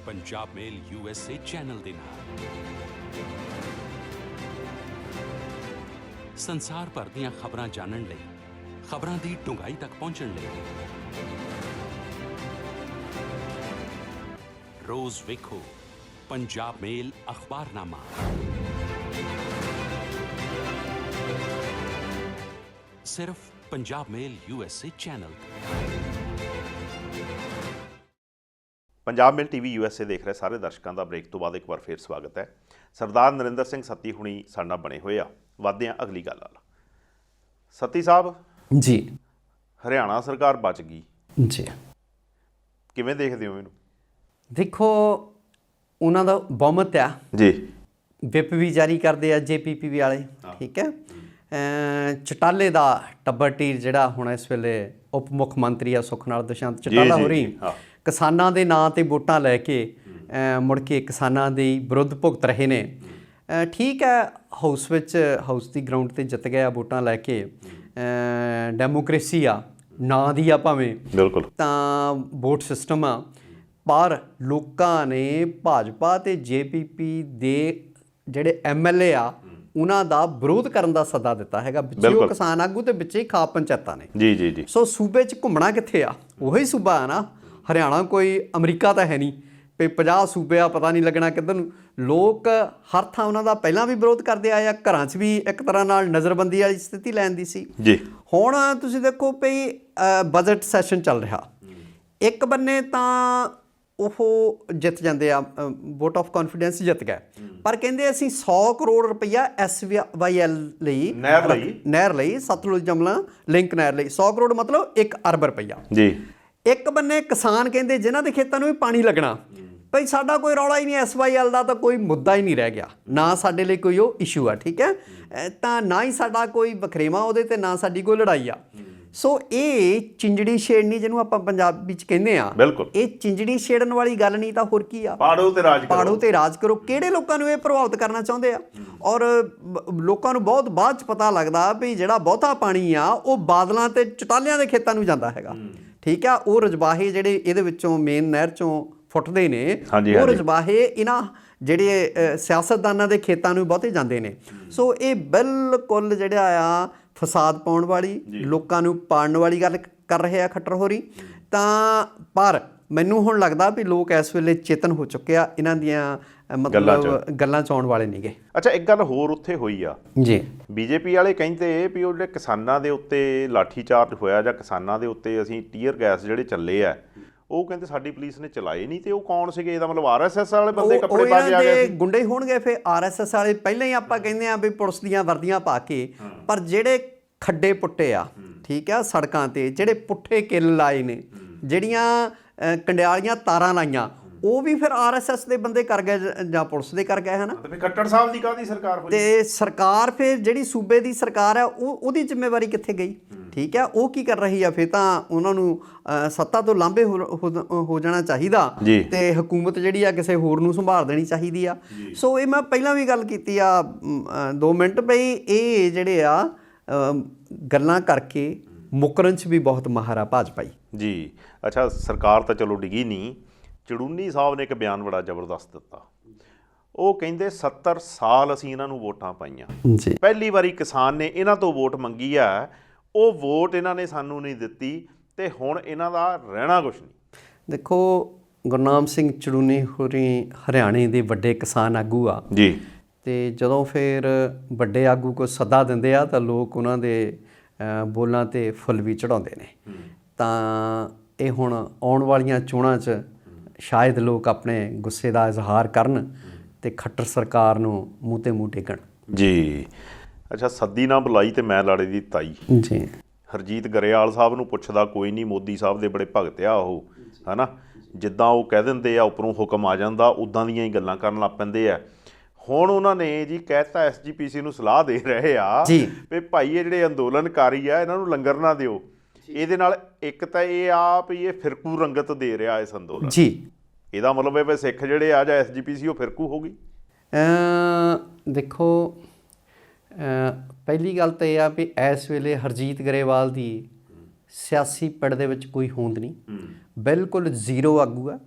ਪੰਜਾਬ ਮੇਲ USA ਚੈਨਲ ਦੇ ਨਾਲ। ਸੰਸਾਰ ਭਰ ਦੀਆਂ ਖਬਰਾਂ ਜਾਣਨ ਲਈ, ਖਬਰਾਂ ਦੀ ਡੂੰਘਾਈ ਤੱਕ ਪਹੁੰਚਣ ਲਈ ਰੋਜ਼ ਵੇਖੋ ਪੰਜਾਬ ਮੇਲ ਅਖਬਾਰਨਾਮਾ। ਸਿਰਫ ਪੰਜਾਬ ਮੇਲ USA ਚੈਨਲ। ਪੰਜਾਬ ਮੇਲ TV USA ਦੇਖ ਰਹੇ ਸਾਰੇ ਦਰਸ਼ਕਾਂ ਦਾ ਬ੍ਰੇਕ ਤੋਂ ਬਾਅਦ ਇੱਕ ਵਾਰ ਫੇਰ ਸਵਾਗਤ ਹੈ। ਸਰਦਾਰ ਨਰਿੰਦਰ ਸਿੰਘ ਸੱਤੀ ਹੁਣੀ ਸਾਡੇ ਨਾਲ ਬਣੇ ਹੋਏ ਆ। ਵੱਧਦੇ ਹਾਂ ਅਗਲੀ ਗੱਲ ਵੱਲ। ਸੱਤੀ ਸਾਹਿਬ ਜੀ, ਹਰਿਆਣਾ ਸਰਕਾਰ ਬਚ ਗਈ ਜੀ, ਕਿਵੇਂ ਦੇਖਦੇ ਹੋ ਇਹਨੂੰ? ਦੇਖੋ ਉਹਨਾਂ ਦਾ ਬਹੁਮਤ ਆ ਜੀ, ਵਿਪ ਵੀ ਜਾਰੀ ਕਰਦੇ ਆ JPPV ਵਾਲੇ, ਠੀਕ ਹੈ। ਚਟਾਲੇ ਦਾ ਟੱਬਰ ਟੀਰ ਜਿਹੜਾ ਹੁਣ ਇਸ ਵੇਲੇ ਉਪ ਮੁੱਖ ਮੰਤਰੀ ਆ ਸੁਖਨਾਲ ਦੁਸ਼ਯੰਤ ਚਟਾਲਾ ਹੋਰੀ, ਕਿਸਾਨਾਂ ਦੇ ਨਾਂ ਤੇ ਵੋਟਾਂ ਲੈ ਕੇ ਮੁੜ ਕੇ ਕਿਸਾਨਾਂ ਦੇ ਵਿਰੁੱਧ ਭੁਗਤ ਰਹੇ ਨੇ। ਠੀਕ ਹੈ, ਹਾਊਸ ਦੀ ਗਰਾਊਂਡ ਤੇ ਜਿੱਤ ਗਿਆ ਵੋਟਾਂ ਲੈ ਕੇ। ਡੈਮੋਕ੍ਰੇਸੀ ਆ ਨਾਂ ਦੀ ਆ ਭਾਵੇਂ, ਬਿਲਕੁਲ, ਤਾਂ ਵੋਟ ਸਿਸਟਮ ਆ, ਪਰ ਲੋਕਾਂ ਨੇ ਭਾਜਪਾ ਤੇ JPP ਦੇ ਜਿਹੜੇ MLA ਆ ਉਹਨਾਂ ਦਾ ਵਿਰੋਧ ਕਰਨ ਦਾ ਸੱਦਾ ਦਿੱਤਾ ਹੈਗਾ। ਵਿੱਚ ਉਹ ਕਿਸਾਨ ਆਗੂ ਤੇ ਵਿੱਚ ਹੀ ਖਾਪ ਪੰਚਾਇਤਾਂ ਨੇ। ਜੀ ਜੀ ਜੀ। ਸੋ ਸੂਬੇ 'ਚ ਘੁੰਮਣਾ ਕਿੱਥੇ ਆ? ਉਹੀ ਸੂਬਾ ਆ ਨਾ ਹਰਿਆਣਾ, ਕੋਈ ਅਮਰੀਕਾ ਤਾਂ ਹੈ ਨਹੀਂ ਵੀ 50 ਸੂਬੇ ਆ ਪਤਾ ਨਹੀਂ ਲੱਗਣਾ ਕਿੱਧਰ ਨੂੰ। ਲੋਕ ਹਰ ਥਾਂ ਉਹਨਾਂ ਦਾ ਪਹਿਲਾਂ ਵੀ ਵਿਰੋਧ ਕਰਦੇ ਆਏ ਆ, ਘਰਾਂ 'ਚ ਵੀ ਇੱਕ ਤਰ੍ਹਾਂ ਨਾਲ ਨਜ਼ਰਬੰਦੀ ਵਾਲੀ ਸਥਿਤੀ ਲੈਣ ਦੀ ਸੀ ਜੀ। ਹੁਣ ਤੁਸੀਂ ਦੇਖੋ ਵੀ ਬਜਟ ਸੈਸ਼ਨ ਚੱਲ ਰਿਹਾ, ਇੱਕ ਬੰਨੇ ਤਾਂ ਉਹ ਜਿੱਤ ਜਾਂਦੇ ਆ, ਵੋਟ ਆਫ ਕੌਨਫੀਡੈਂਸ ਜਿੱਤ ਗਏ, ਪਰ ਕਹਿੰਦੇ ਅਸੀਂ 100 ਕਰੋੜ ਰੁਪਈਆ SYL ਲਈ, ਨਹਿਰ ਲਈ, ਸਤਲੁਜ ਜਮਨਾ ਲਿੰਕ ਨਹਿਰ ਲਈ 100 ਕਰੋੜ ਮਤਲਬ 1 ਅਰਬ ਰੁਪਈਆ ਜੀ। ਇੱਕ ਬੰਨੇ ਕਿਸਾਨ ਕਹਿੰਦੇ ਜਿਨ੍ਹਾਂ ਦੇ ਖੇਤਾਂ ਨੂੰ ਵੀ ਪਾਣੀ ਲੱਗਣਾ, ਭਈ ਸਾਡਾ ਕੋਈ ਰੌਲਾ ਹੀ ਨਹੀਂ, SYL ਦਾ ਤਾਂ ਕੋਈ ਮੁੱਦਾ ਹੀ ਨਹੀਂ ਰਹਿ ਗਿਆ, ਨਾ ਸਾਡੇ ਲਈ ਕੋਈ ਉਹ ਇਸ਼ੂ ਆ, ਠੀਕ ਹੈ, ਤਾਂ ਨਾ ਹੀ ਸਾਡਾ ਕੋਈ ਵਖਰੇਵਾਂ ਉਹਦੇ ਤੇ, ਨਾ ਸਾਡੀ ਕੋਈ ਲੜਾਈ ਆ। ਸੋ ਇਹ ਚਿੰਜੜੀ ਛੇੜਨੀ ਜਿਹਨੂੰ ਆਪਾਂ ਪੰਜਾਬੀ 'ਚ ਕਹਿੰਦੇ ਆ, ਇਹ ਚਿੰਜੜੀ ਛੇੜਨ ਵਾਲੀ ਗੱਲ ਨਹੀਂ ਤਾਂ ਹੋਰ ਕੀ ਆ। ਪਾੜੋ ਤੇ ਰਾਜ ਕਰੋ। ਕਿਹੜੇ ਲੋਕਾਂ ਨੂੰ ਇਹ ਪ੍ਰਭਾਵਿਤ ਕਰਨਾ ਚਾਹੁੰਦੇ ਆ? ਔਰ ਲੋਕਾਂ ਨੂੰ ਬਹੁਤ ਬਾਅਦ 'ਚ ਪਤਾ ਲੱਗਦਾ ਵੀ ਜਿਹੜਾ ਬਹੁਤਾ ਪਾਣੀ ਆ ਉਹ ਬਾਦਲਾਂ ਤੇ ਚਟਾਲਿਆਂ ਦੇ ਖੇਤਾਂ ਨੂੰ ਜਾਂਦਾ ਹੈਗਾ, ਠੀਕ ਆ। ਉਹ ਰਜਵਾਹੇ ਜਿਹੜੇ ਇਹਦੇ ਵਿੱਚੋਂ ਮੇਨ ਨਹਿਰ 'ਚੋਂ ਫੁੱਟਦੇ ਨੇ, ਉਹ ਰਜਵਾਹੇ ਇਹਨਾਂ ਜਿਹੜੇ ਸਿਆਸਤਦਾਨਾਂ ਦੇ ਖੇਤਾਂ ਨੂੰ ਬਹੁਤੇ ਜਾਂਦੇ ਨੇ। ਸੋ ਇਹ ਬਿਲਕੁਲ ਜਿਹੜਾ ਆ ਫਸਾਦ ਪਾਉਣ ਵਾਲੀ, ਲੋਕਾਂ ਨੂੰ ਪਾੜਨ ਵਾਲੀ ਗੱਲ ਕਰ ਰਹੇ ਆ ਖੱਟਰ ਹੋਰੀ। ਤਾਂ ਪਰ ਮੈਨੂੰ ਹੁਣ ਲੱਗਦਾ ਵੀ ਲੋਕ ਇਸ ਵੇਲੇ ਚੇਤਨ ਹੋ ਚੁੱਕੇ ਆ, ਇਹਨਾਂ ਦੀਆਂ ਮਤਲਬ ਗੱਲਾਂ 'ਚ ਆਉਣ ਵਾਲੇ ਨਹੀਂ ਗੇ। ਅੱਛਾ, ਇੱਕ ਗੱਲ ਹੋਰ ਉੱਥੇ ਹੋਈ ਆ ਜੀ, BJP ਵਾਲੇ ਕਹਿੰਦੇ ਵੀ ਉਹ ਜਿਹੜੇ ਕਿਸਾਨਾਂ ਦੇ ਉੱਤੇ ਲਾਠੀ ਚਾਰਜ ਹੋਇਆ ਜਾਂ ਕਿਸਾਨਾਂ ਦੇ ਉੱਤੇ ਅਸੀਂ ਟੀਅਰ ਗੈਸ ਜਿਹੜੇ ਚੱਲੇ ਆ, ਉਹ ਕਹਿੰਦੇ ਸਾਡੀ ਪੁਲਿਸ ਨੇ ਚਲਾਏ ਨਹੀਂ। ਤੇ ਉਹ ਕੌਣ ਸੀਗੇ? ਇਹਦਾ ਮਤਲਬ RSS ਵਾਲੇ ਬੰਦੇ ਕੱਪੜੇ ਪਾ ਕੇ ਆ ਗਏ ਸੀ, ਗੁੰਡੇ ਹੋਣਗੇ। ਫਿਰ RSS ਵਾਲੇ ਪਹਿਲਾਂ ਹੀ ਆਪਾਂ ਕਹਿੰਦੇ ਆ ਵੀ ਪੁਲਿਸ ਦੀਆਂ ਵਰਦੀਆਂ ਪਾ ਕੇ, ਪਰ ਜਿਹੜੇ ਖੱਡੇ ਪੁੱਟੇ ਆ, ਠੀਕ ਆ, ਸੜਕਾਂ ਤੇ ਜਿਹੜੇ ਪੁੱਠੇ ਕਿੱਲ ਲਾਏ ਨੇ, ਜਿਹੜੀਆਂ ਕੰਡਿਆਲੀਆਂ ਤਾਰਾਂ ਲਾਈਆਂ, ਉਹ ਵੀ ਫਿਰ RSS ਦੇ ਬੰਦੇ ਕਰ ਗਏ ਜਾਂ ਪੁਲਿਸ ਦੇ ਕਰ ਗਏ ਹੈ ਨਾ। ਤੇ ਖੱਟੜ ਸਾਹਿਬ ਦੀ ਕਾਹਦੀ ਸਰਕਾਰ ਹੋਈ? ਤੇ ਸਰਕਾਰ ਫਿਰ ਜਿਹੜੀ ਸੂਬੇ ਦੀ ਸਰਕਾਰ ਆ ਉਹਦੀ ਜ਼ਿੰਮੇਵਾਰੀ ਕਿੱਥੇ ਗਈ? ਠੀਕ ਹੈ, ਉਹ ਕੀ ਕਰ ਰਹੀ ਆ? ਫਿਰ ਤਾਂ ਉਹਨਾਂ ਨੂੰ ਸੱਤਾ ਤੋਂ ਲਾਂਭੇ ਹੋ ਜਾਣਾ ਚਾਹੀਦਾ ਤੇ ਹਕੂਮਤ ਜਿਹੜੀ ਆ ਕਿਸੇ ਹੋਰ ਨੂੰ ਸੰਭਾਲ ਦੇਣੀ ਚਾਹੀਦੀ ਆ। ਸੋ ਇਹ ਮੈਂ ਪਹਿਲਾਂ ਵੀ ਗੱਲ ਕੀਤੀ ਆ 2 ਮਿੰਟ ਪਈ, ਇਹ ਜਿਹੜੇ ਆ ਗੱਲਾਂ ਕਰਕੇ ਮੁਕਰਨ 'ਚ ਵੀ ਬਹੁਤ ਮਾਹਰ ਆ ਭਾਜਪਾ ਜੀ। ਅੱਛਾ, ਸਰਕਾਰ ਤਾਂ ਚਲੋ ਡਿੱਗੀ ਨਹੀਂ, ਚੜੂਨੀ ਸਾਹਿਬ ਨੇ ਇੱਕ ਬਿਆਨ ਬੜਾ ਜ਼ਬਰਦਸਤ ਦਿੱਤਾ। ਉਹ ਕਹਿੰਦੇ 70 ਸਾਲ ਅਸੀਂ ਇਹਨਾਂ ਨੂੰ ਵੋਟਾਂ ਪਾਈਆਂ, ਜੀ ਪਹਿਲੀ ਵਾਰੀ ਕਿਸਾਨ ਨੇ ਇਹਨਾਂ ਤੋਂ ਵੋਟ ਮੰਗੀ ਆ, ਉਹ ਵੋਟ ਇਹਨਾਂ ਨੇ ਸਾਨੂੰ ਨਹੀਂ ਦਿੱਤੀ ਤੇ ਹੁਣ ਇਹਨਾਂ ਦਾ ਰਹਿਣਾ ਕੁਛ ਨਹੀਂ। ਦੇਖੋ ਗੁਰਨਾਮ ਸਿੰਘ ਚੜੂਨੀ ਹੋਰੀ ਹਰਿਆਣੇ ਦੇ ਵੱਡੇ ਕਿਸਾਨ ਆਗੂ ਆ ਜੀ। ਤੇ ਜਦੋਂ ਫਿਰ ਵੱਡੇ ਆਗੂ ਕੋ ਸੱਦਾ ਦਿੰਦੇ ਆ ਤਾਂ ਲੋਕ ਉਹਨਾਂ ਦੇ ਬੋਲਾਂ ਤੇ ਫੁੱਲ ਵੀ ਚੜਾਉਂਦੇ ਨੇ। ਤਾਂ ਇਹ ਹੁਣ ਆਉਣ ਵਾਲੀਆਂ ਚੋਣਾਂ 'ਚ ਸ਼ਾਇਦ ਲੋਕ ਆਪਣੇ ਗੁੱਸੇ ਦਾ ਇਜ਼ਹਾਰ ਕਰਨ ਤੇ ਖੱਟਰ ਸਰਕਾਰ ਨੂੰ ਮੂੰਹ 'ਤੇ ਮੂੰਹ ਟੇਕਣ। ਜੀ। ਅੱਛਾ, ਸੱਦੀ ਨਾ ਬੁਲਾਈ ਤੇ ਮੈਂ ਲਾੜੇ ਦੀ ਤਾਈ। ਜੀ। ਹਰਜੀਤ ਗਰੇਵਾਲ ਸਾਹਿਬ ਨੂੰ ਪੁੱਛਦਾ ਕੋਈ ਨਹੀਂ, ਮੋਦੀ ਸਾਹਿਬ ਦੇ ਬੜੇ ਭਗਤ ਆ ਉਹ, ਹੈ ਨਾ। ਜਿੱਦਾਂ ਉਹ ਕਹਿ ਦਿੰਦੇ ਆ ਉੱਪਰੋਂ ਹੁਕਮ ਆ ਜਾਂਦਾ, ਉੱਦਾਂ ਦੀਆਂ ਹੀ ਗੱਲਾਂ ਕਰਨ ਲੱਗ ਪੈਂਦੇ ਆ। ਹੁਣ ਉਹਨਾਂ ਨੇ ਜੀ ਕਹਿਤਾ SGPC ਨੂੰ ਸਲਾਹ ਦੇ ਰਹੇ ਆ ਵੀ ਭਾਈ ਇਹ ਜਿਹੜੇ ਅੰਦੋਲਨਕਾਰੀ ਆ ਇਹਨਾਂ ਨੂੰ ਲੰਗਰ ਨਾ ਦਿਓ। ਇਹਦੇ ਨਾਲ ਇੱਕ ਤਾਂ ਇਹ ਆ ਵੀ ਇਹ ਫਿਰਕੂ ਰੰਗਤ ਦੇ ਰਿਹਾ ਇਸ ਅੰਦੋਲਨ ਜੀ। ਇਹਦਾ ਮਤਲਬ ਹੈ ਵੀ ਸਿੱਖ ਜਿਹੜੇ ਆ ਜਾਂ SGPC ਉਹ ਫਿਰਕੂ ਹੋ ਗਈ। ਦੇਖੋ ਪਹਿਲੀ ਗੱਲ ਤਾਂ ਇਹ ਆ ਵੀ ਇਸ ਵੇਲੇ ਹਰਜੀਤ ਗਰੇਵਾਲ ਦੀ ਸਿਆਸੀ ਪਿੜ ਦੇ ਵਿੱਚ ਕੋਈ ਹੋਂਦ ਨਹੀਂ, ਬਿਲਕੁਲ ਜ਼ੀਰੋ ਆਗੂ ਆ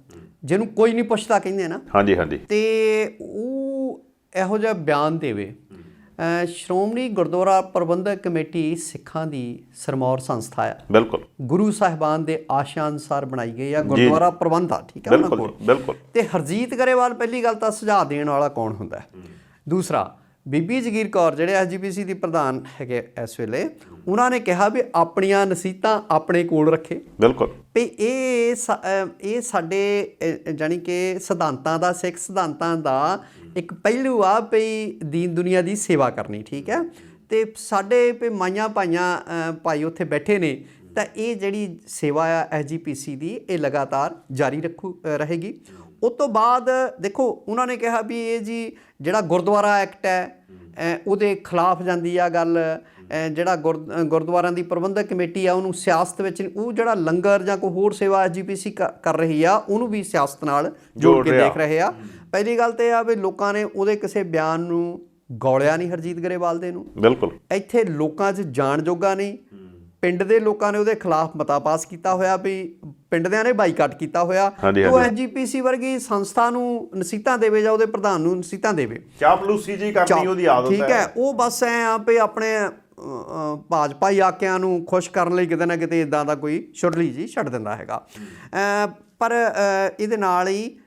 ਜਿਹਨੂੰ ਕੋਈ ਨਹੀਂ ਪੁੱਛਦਾ ਕਹਿੰਦੇ ਨਾ। ਹਾਂਜੀ ਹਾਂਜੀ। ਤੇ ਉਹ ਇਹੋ ਜਿਹਾ ਬਿਆਨ ਦੇਵੇ। ਸ਼੍ਰੋਮਣੀ ਗੁਰਦੁਆਰਾ ਪ੍ਰਬੰਧਕ ਕਮੇਟੀ ਸਿੱਖਾਂ ਦੀ ਸਰਮੌਰ ਸੰਸਥਾ ਆ, ਬਿਲਕੁਲ ਗੁਰੂ ਸਾਹਿਬਾਨ ਦੇ ਆਸ਼ਾ ਅਨੁਸਾਰ ਬਣਾਈ ਗਈ ਆ, ਗੁਰਦੁਆਰਾ ਪ੍ਰਬੰਧ ਆ, ਠੀਕ ਹੈ ਉਹਨਾਂ ਕੋਲ। ਬਿਲਕੁਲ। ਤੇ ਹਰਜੀਤ ਗਰੇਵਾਲ ਪਹਿਲੀ ਗੱਲ ਤਾਂ ਸੁਝਾਅ ਦੇਣ ਵਾਲਾ ਕੌਣ ਹੁੰਦਾ ਹੈ। ਦੂਸਰਾ, ਬੀਬੀ ਜਗੀਰ ਕੌਰ ਜਿਹੜੇ SGPC ਦੀ ਪ੍ਰਧਾਨ ਹੈਗੇ ਇਸ ਵੇਲੇ, ਉਹਨਾਂ ਨੇ ਕਿਹਾ ਵੀ ਆਪਣੀਆਂ ਨਸੀਹਤਾਂ ਆਪਣੇ ਕੋਲ ਰੱਖੇ। ਬਿਲਕੁਲ। ਵੀ ਇਹ ਸਾਡੇ ਜਾਣੀ ਕਿ ਸਿਧਾਂਤਾਂ ਦਾ, ਸਿੱਖ ਸਿਧਾਂਤਾਂ ਦਾ ਇੱਕ ਪਹਿਲੂ ਆ ਵੀ ਦੀਨ ਦੁਨੀਆ ਦੀ ਸੇਵਾ ਕਰਨੀ, ਠੀਕ ਹੈ। ਤੇ ਸਾਡੇ ਵੀ ਮਾਈਆਂ ਭਾਈ ਉੱਥੇ ਬੈਠੇ ਨੇ, ਤਾਂ ਇਹ ਜਿਹੜੀ ਸੇਵਾ ਆ SGPC ਦੀ ਇਹ ਲਗਾਤਾਰ ਜਾਰੀ ਰਹੇਗੀ। ਉਸ ਤੋਂ ਬਾਅਦ ਦੇਖੋ ਉਹਨਾਂ ਨੇ ਕਿਹਾ ਵੀ ਇਹ ਜੀ ਜਿਹੜਾ ਗੁਰਦੁਆਰਾ ਐਕਟ ਹੈ ਉਹਦੇ ਖਿਲਾਫ ਜਾਂਦੀ ਆ ਗੱਲ। ਜਿਹੜਾ ਗੁਰਦੁਆਰਿਆਂ ਦੀ ਪ੍ਰਬੰਧਕ ਕਮੇਟੀ ਆ ਉਹਨੂੰ ਸਿਆਸਤ ਵਿੱਚ, ਉਹ ਜਿਹੜਾ ਲੰਗਰ ਜਾਂ ਕੋਈ ਹੋਰ ਸੇਵਾ SGPC ਕਰ ਰਹੀ ਆ ਉਹਨੂੰ ਵੀ ਸਿਆਸਤ ਨਾਲ ਜੋੜ ਕੇ ਦੇਖ ਰਹੇ ਆ। ਪਹਿਲੀ ਗੱਲ ਤਾਂ ਇਹ ਆ ਵੀ ਲੋਕਾਂ ਨੇ ਉਹਦੇ ਕਿਸੇ ਬਿਆਨ ਨੂੰ ਗੌਲਿਆ ਨਹੀਂ, ਹਰਜੀਤ ਗਰੇਵਾਲ ਦੇ ਨੂੰ। ਬਿਲਕੁਲ। ਇੱਥੇ ਲੋਕਾਂ 'ਚ ਜਾਣ ਜੋਗਾ ਨਹੀਂ। ਪਿੰਡ ਦੇ ਲੋਕਾਂ ਨੇ ਉਹਦੇ ਖਿਲਾਫ ਮਤਾ ਪਾਸ ਕੀਤਾ ਹੋਇਆ ਵੀ ਪਿੰਡ ਦਿਆਂ ਨੇ ਬਾਈਕਾਟ ਕੀਤਾ ਹੋਇਆ। ਉਹ SGPC ਵਰਗੀ ਸੰਸਥਾ ਨੂੰ ਨਸੀਹਤਾਂ ਦੇਵੇ ਜਾਂ ਉਹਦੇ ਪ੍ਰਧਾਨ ਨੂੰ ਨਸੀਹਤਾਂ ਦੇਵੇ। ਚਾਪਲੂਸੀ ਜੀ ਕਰਨੀ ਉਹਦੀ ਆਦਤ ਹੈ, ਠੀਕ ਹੈ। ਉਹ ਬਸ ਐ ਆ ਵੀ ਆਪਣੇ ਭਾਜਪਾਈ ਆਕਿਆਂ ਨੂੰ ਖੁਸ਼ ਕਰਨ ਲਈ ਕਿਤੇ ਨਾ ਕਿਤੇ ਇੱਦਾਂ ਦਾ ਕੋਈ ਛੁਰਲੀ ਜੀ ਛੱਡ ਦਿੰਦਾ ਹੈਗਾ। ਪਰ ਇਹਦੇ ਨਾਲ ਹੀ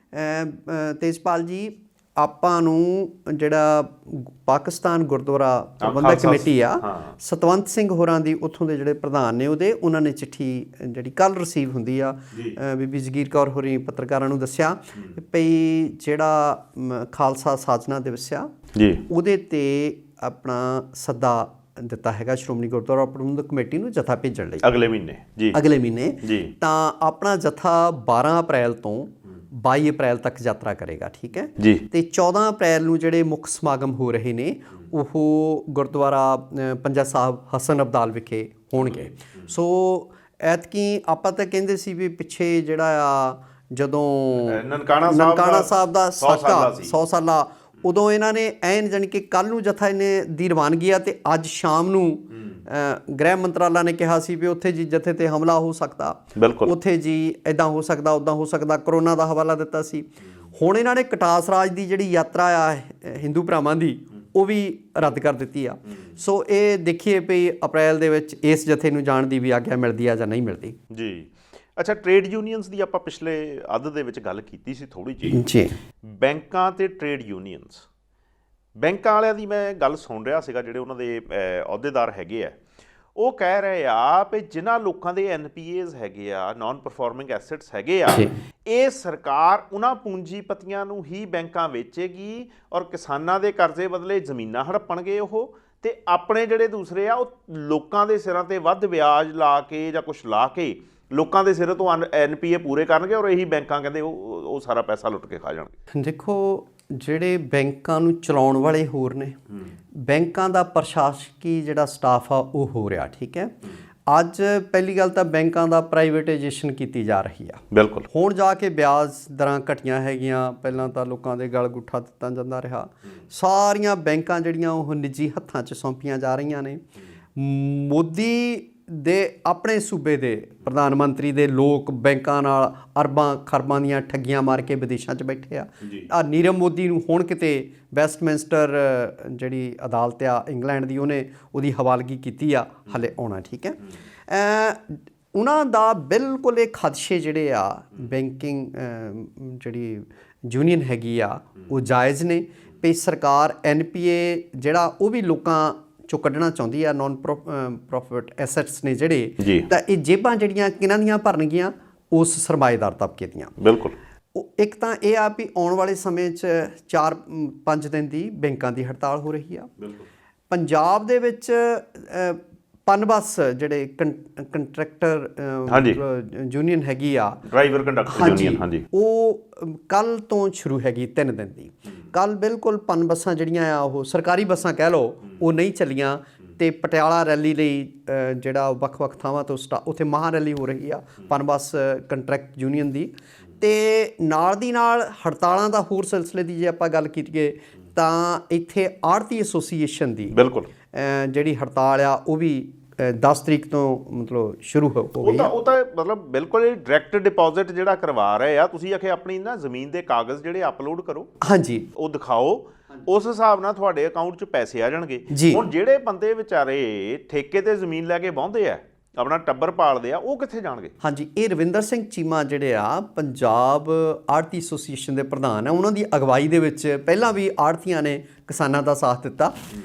ਤੇਜਪਾਲ ਜੀ, ਆਪਾਂ ਨੂੰ ਜਿਹੜਾ ਪਾਕਿਸਤਾਨ ਗੁਰਦੁਆਰਾ ਪ੍ਰਬੰਧਕ ਕਮੇਟੀ ਆ, ਸਤਵੰਤ ਸਿੰਘ ਹੋਰਾਂ ਦੀ ਉੱਥੋਂ ਦੇ ਜਿਹੜੇ ਪ੍ਰਧਾਨ ਨੇ ਉਹਨਾਂ ਨੇ ਚਿੱਠੀ ਜਿਹੜੀ ਕੱਲ੍ਹ ਰਿਸੀਵ ਹੁੰਦੀ ਆ, ਬੀਬੀ ਜਗੀਰ ਕੌਰ ਹੋਰੀ ਪੱਤਰਕਾਰਾਂ ਨੂੰ ਦੱਸਿਆ ਵੀ ਜਿਹੜਾ ਖਾਲਸਾ ਸਾਜਨਾ ਦਿਵਸ ਆ ਉਹਦੇ 'ਤੇ ਆਪਣਾ ਸੱਦਾ ਦਿੱਤਾ ਹੈਗਾ ਸ਼੍ਰੋਮਣੀ ਗੁਰਦੁਆਰਾ ਪ੍ਰਬੰਧਕ ਕਮੇਟੀ ਨੂੰ ਜਥਾ ਭੇਜਣ ਲਈ ਅਗਲੇ ਮਹੀਨੇ। ਤਾਂ ਆਪਣਾ ਜਥਾ 12 ਅਪ੍ਰੈਲ ਤੋਂ 22 ਅਪ੍ਰੈਲ ਤੱਕ ਯਾਤਰਾ ਕਰੇਗਾ, ਠੀਕ ਹੈ ਜੀ। ਤੇ 14 ਅਪ੍ਰੈਲ ਨੂੰ ਜਿਹੜੇ ਮੁੱਖ ਸਮਾਗਮ ਹੋ ਰਹੇ ਨੇ ਉਹ ਗੁਰਦੁਆਰਾ ਪੰਜਾ ਸਾਹਿਬ ਹਸਨ ਅਬਦਾਲ ਵਿਖੇ ਹੋਣਗੇ। ਸੋ ਐਤਕੀ ਆਪਾਂ ਤਾਂ ਕਹਿੰਦੇ ਸੀ ਵੀ ਪਿੱਛੇ ਜਿਹੜਾ ਆ ਜਦੋਂ ਨਨਕਾਣਾ ਸਾਹਿਬ ਦਾ ਸਾਕਾ 100 ਸਾਲਾ, ਉਦੋਂ ਇਹਨਾਂ ਨੇ ਐਨ ਜਾਣੀ ਕਿ ਕੱਲ੍ਹ ਨੂੰ ਜਥਾ ਦੀ ਰਵਾਨਗੀ ਆ ਤੇ ਅੱਜ ਸ਼ਾਮ ਨੂੰ ਗ੍ਰਹਿ ਮੰਤਰਾਲਾ ਨੇ ਕਿਹਾ ਸੀ ਵੀ ਉੱਥੇ ਜੀ ਜਥੇ ਤੇ ਹਮਲਾ ਹੋ ਸਕਦਾ, ਉੱਥੇ ਜੀ ਇੱਦਾਂ ਹੋ ਸਕਦਾ, ਉੱਦਾਂ ਹੋ ਸਕਦਾ, ਕਰੋਨਾ ਦਾ ਹਵਾਲਾ ਦਿੱਤਾ ਸੀ। ਹੁਣ ਇਹਨਾਂ ਨੇ ਕਟਾਸ ਰਾਜ ਦੀ ਜਿਹੜੀ ਯਾਤਰਾ ਆ ਹਿੰਦੂ ਭਰਾਵਾਂ ਦੀ ਉਹ ਵੀ ਰੱਦ ਕਰ ਦਿੱਤੀ ਆ। ਸੋ ਇਹ ਦੇਖੀਏ ਵੀ ਅਪ੍ਰੈਲ ਦੇ ਵਿੱਚ ਇਸ ਜਥੇ ਨੂੰ ਜਾਣ ਦੀ ਵੀ ਆਗਿਆ ਮਿਲਦੀ ਆ ਜਾਂ ਨਹੀਂ ਮਿਲਦੀ ਜੀ। ਅੱਛਾ, ਟ੍ਰੇਡ ਯੂਨੀਅਨਸ ਦੀ ਆਪਾਂ ਪਿਛਲੇ ਅੱਧ ਦੇ ਵਿੱਚ ਗੱਲ ਕੀਤੀ ਸੀ ਥੋੜ੍ਹੀ ਜਿਹੀ ਜੀ। ਬੈਂਕਾਂ ਤੇ ਟ੍ਰੇਡ ਯੂਨੀਅਨਸ, ਬੈਂਕਾਂ ਵਾਲਿਆਂ ਦੀ ਮੈਂ ਗੱਲ ਸੁਣ ਰਿਹਾ ਸੀਗਾ, ਜਿਹੜੇ ਉਹਨਾਂ ਦੇ ਅਹੁਦੇਦਾਰ ਹੈਗੇ ਆ, ਉਹ ਕਹਿ ਰਹੇ ਆ ਵੀ ਜਿਨ੍ਹਾਂ ਲੋਕਾਂ ਦੇ NPAs ਹੈਗੇ ਆ, ਨਾਨ ਪਰਫਾਰਮਿੰਗ ਐਸੈਟਸ ਹੈਗੇ ਆ, ਇਹ ਸਰਕਾਰ ਉਹਨਾਂ ਪੂੰਜੀਪਤੀਆਂ ਨੂੰ ਹੀ ਬੈਂਕਾਂ ਵੇਚੇਗੀ ਔਰ ਕਿਸਾਨਾਂ ਦੇ ਕਰਜ਼ੇ ਬਦਲੇ ਜ਼ਮੀਨਾਂ ਹੜੱਪਣਗੇ ਉਹ, ਤੇ ਆਪਣੇ ਜਿਹੜੇ ਦੂਸਰੇ ਆ ਉਹ ਲੋਕਾਂ ਦੇ ਸਿਰਾਂ ਤੇ ਵੱਧ ਵਿਆਜ ਲਾ ਕੇ ਜਾਂ ਕੁਛ ਲਾ ਕੇ ਲੋਕਾਂ ਦੇ ਸਿਰ ਤੋਂ NPA ਪੂਰੇ ਕਰਨਗੇ ਔਰ ਇਹੀ ਬੈਂਕਾਂ ਕਹਿੰਦੇ ਉਹ ਸਾਰਾ ਪੈਸਾ ਲੁੱਟ ਕੇ ਖਾ ਜਾਣਗੇ। ਦੇਖੋ, ਜਿਹੜੇ ਬੈਂਕਾਂ ਨੂੰ ਚਲਾਉਣ ਵਾਲੇ ਹੋਰ ਨੇ, ਬੈਂਕਾਂ ਦਾ ਪ੍ਰਸ਼ਾਸਕੀ ਜਿਹੜਾ ਸਟਾਫ ਆ ਉਹ ਹੋ ਰਿਹਾ, ਠੀਕ ਹੈ। ਅੱਜ ਪਹਿਲੀ ਗੱਲ ਤਾਂ ਬੈਂਕਾਂ ਦਾ ਪ੍ਰਾਈਵੇਟਾਈਜੇਸ਼ਨ ਕੀਤੀ ਜਾ ਰਹੀ ਆ, ਬਿਲਕੁਲ। ਹੁਣ ਜਾ ਕੇ ਵਿਆਜ ਦਰਾਂ ਘਟੀਆਂ ਹੈਗੀਆਂ, ਪਹਿਲਾਂ ਤਾਂ ਲੋਕਾਂ ਦੇ ਗਲ ਗੁੱਠਾ ਦਿੱਤਾ ਜਾਂਦਾ ਰਿਹਾ। ਸਾਰੀਆਂ ਬੈਂਕਾਂ ਜਿਹੜੀਆਂ ਉਹ ਨਿੱਜੀ ਹੱਥਾਂ 'ਚ ਸੌਂਪੀਆਂ ਜਾ ਰਹੀਆਂ ਨੇ। ਮੋਦੀ ਦੇ ਆਪਣੇ ਸੂਬੇ ਦੇ ਪ੍ਰਧਾਨ ਮੰਤਰੀ ਦੇ ਲੋਕ ਬੈਂਕਾਂ ਨਾਲ ਅਰਬਾਂ ਖਰਬਾਂ ਦੀਆਂ ਠੱਗੀਆਂ ਮਾਰ ਕੇ ਵਿਦੇਸ਼ਾਂ 'ਚ ਬੈਠੇ ਆ ਨੀਰਵ ਮੋਦੀ ਨੂੰ ਹੁਣ ਕਿਤੇ ਵੈਸਟਮਿੰਸਟਰ ਜਿਹੜੀ ਅਦਾਲਤ ਆ ਇੰਗਲੈਂਡ ਦੀ ਉਹਦੀ ਹਵਾਲਗੀ ਕੀਤੀ ਆ, ਹਾਲੇ ਆਉਣਾ। ਠੀਕ ਹੈ, ਉਹਨਾਂ ਦਾ ਬਿਲਕੁਲ ਇਹ ਖਦਸ਼ੇ ਜਿਹੜੇ ਆ ਬੈਂਕਿੰਗ ਜਿਹੜੀ ਯੂਨੀਅਨ ਹੈਗੀ ਆ ਉਹ ਜਾਇਜ਼ ਨੇ ਵੀ ਸਰਕਾਰ NPA ਜਿਹੜਾ ਉਹ ਵੀ ਲੋਕਾਂ ਚੋਂ ਕੱਢਣਾ ਚਾਹੁੰਦੀ ਆ, ਨਾਨ ਪ੍ਰੋਫਿਟ ਐਸੈਟਸ ਨੇ ਜਿਹੜੇ, ਤਾਂ ਇਹ ਜੇਬਾਂ ਜਿਹੜੀਆਂ ਕਿਹਨਾਂ ਦੀਆਂ ਭਰਨਗੀਆਂ, ਉਸ ਸਰਮਾਏਦਾਰ ਤਬਕੇ ਦੀਆਂ। ਬਿਲਕੁਲ। ਇੱਕ ਤਾਂ ਇਹ ਆ ਵੀ ਆਉਣ ਵਾਲੇ ਸਮੇਂ 'ਚ 4-5 ਦਿਨ ਦੀ ਬੈਂਕਾਂ ਦੀ ਹੜਤਾਲ ਹੋ ਰਹੀ ਆ। ਪੰਜਾਬ ਦੇ ਵਿੱਚ ਪਨਬੱਸ ਜਿਹੜੇ ਕੰਟਰੈਕਟਰ ਯੂਨੀਅਨ ਹੈਗੀ ਆ, ਡਰਾਈਵਰ ਕੰਡਕਟਰ ਯੂਨੀਅਨ, ਹਾਂਜੀ, ਉਹ ਕੱਲ੍ਹ ਤੋਂ ਸ਼ੁਰੂ ਹੈਗੀ 3 ਦਿਨ ਦੀ। ਕੱਲ੍ਹ ਬਿਲਕੁਲ ਪਨਬੱਸਾਂ ਜਿਹੜੀਆਂ ਆ ਉਹ ਸਰਕਾਰੀ ਬੱਸਾਂ ਕਹਿ ਲਓ ਉਹ ਨਹੀਂ ਚੱਲੀਆਂ, ਅਤੇ ਪਟਿਆਲਾ ਰੈਲੀ ਲਈ ਜਿਹੜਾ ਵੱਖ-ਵੱਖ ਥਾਵਾਂ ਤੋਂ ਉੱਥੇ ਮਹਾਂ ਰੈਲੀ ਹੋ ਰਹੀ ਆ ਪਨਬੱਸ ਕੰਟਰੈਕਟ ਯੂਨੀਅਨ ਦੀ। ਅਤੇ ਨਾਲ ਦੀ ਨਾਲ ਹੜਤਾਲਾਂ ਦਾ ਹੋਰ ਸਿਲਸਿਲੇ ਦੀ ਜੇ ਆਪਾਂ ਗੱਲ ਕੀਤੀਏ ਤਾਂ ਇੱਥੇ ਆੜ੍ਹਤੀ ਐਸੋਸੀਏਸ਼ਨ ਦੀ ਬਿਲਕੁਲ ਜਿਹੜੀ ਹੜਤਾਲ ਆ ਉਹ ਵੀ 10 ਤਰੀਕ ਤੋਂ ਮਤਲਬ ਸ਼ੁਰੂ ਹੋ ਗਈ। ਉਹ ਤਾਂ ਮਤਲਬ ਬਿਲਕੁਲ ਹੀ ਡਾਇਰੈਕਟ ਡਿਪੋਜ਼ਿਟ ਜਿਹੜਾ ਕਰਵਾ ਰਹੇ ਆ। ਤੁਸੀਂ ਆਖੇ ਆਪਣੀ ਨਾ ਜ਼ਮੀਨ ਦੇ ਕਾਗਜ਼ ਜਿਹੜੇ ਅਪਲੋਡ ਕਰੋ, ਹਾਂਜੀ, ਉਹ ਦਿਖਾਓ, ਉਸ ਹਿਸਾਬ ਨਾਲ ਤੁਹਾਡੇ ਅਕਾਊਂਟ 'ਚ ਪੈਸੇ ਆ ਜਾਣਗੇ। ਹੁਣ ਜਿਹੜੇ ਬੰਦੇ ਵਿਚਾਰੇ ਠੇਕੇ ਤੇ ਜ਼ਮੀਨ ਲੈ ਕੇ ਵਾਹੁੰਦੇ ਆ, ਆਪਣਾ ਟੱਬਰ ਪਾਲਦੇ ਆ, ਉਹ ਕਿੱਥੇ ਜਾਣਗੇ? ਹਾਂਜੀ, ਇਹ ਰਵਿੰਦਰ ਸਿੰਘ ਚੀਮਾ ਜਿਹੜੇ ਆ ਪੰਜਾਬ ਆੜ੍ਹਤੀ ਐਸੋਸੀਏਸ਼ਨ ਦੇ ਪ੍ਰਧਾਨ ਆ, ਉਹਨਾਂ ਦੀ ਅਗਵਾਈ ਦੇ ਵਿੱਚ ਪਹਿਲਾਂ ਵੀ ਆੜ੍ਹਤੀਆਂ ਨੇ ਕਿਸਾਨਾਂ ਦਾ ਸਾਥ ਦਿੱਤਾ।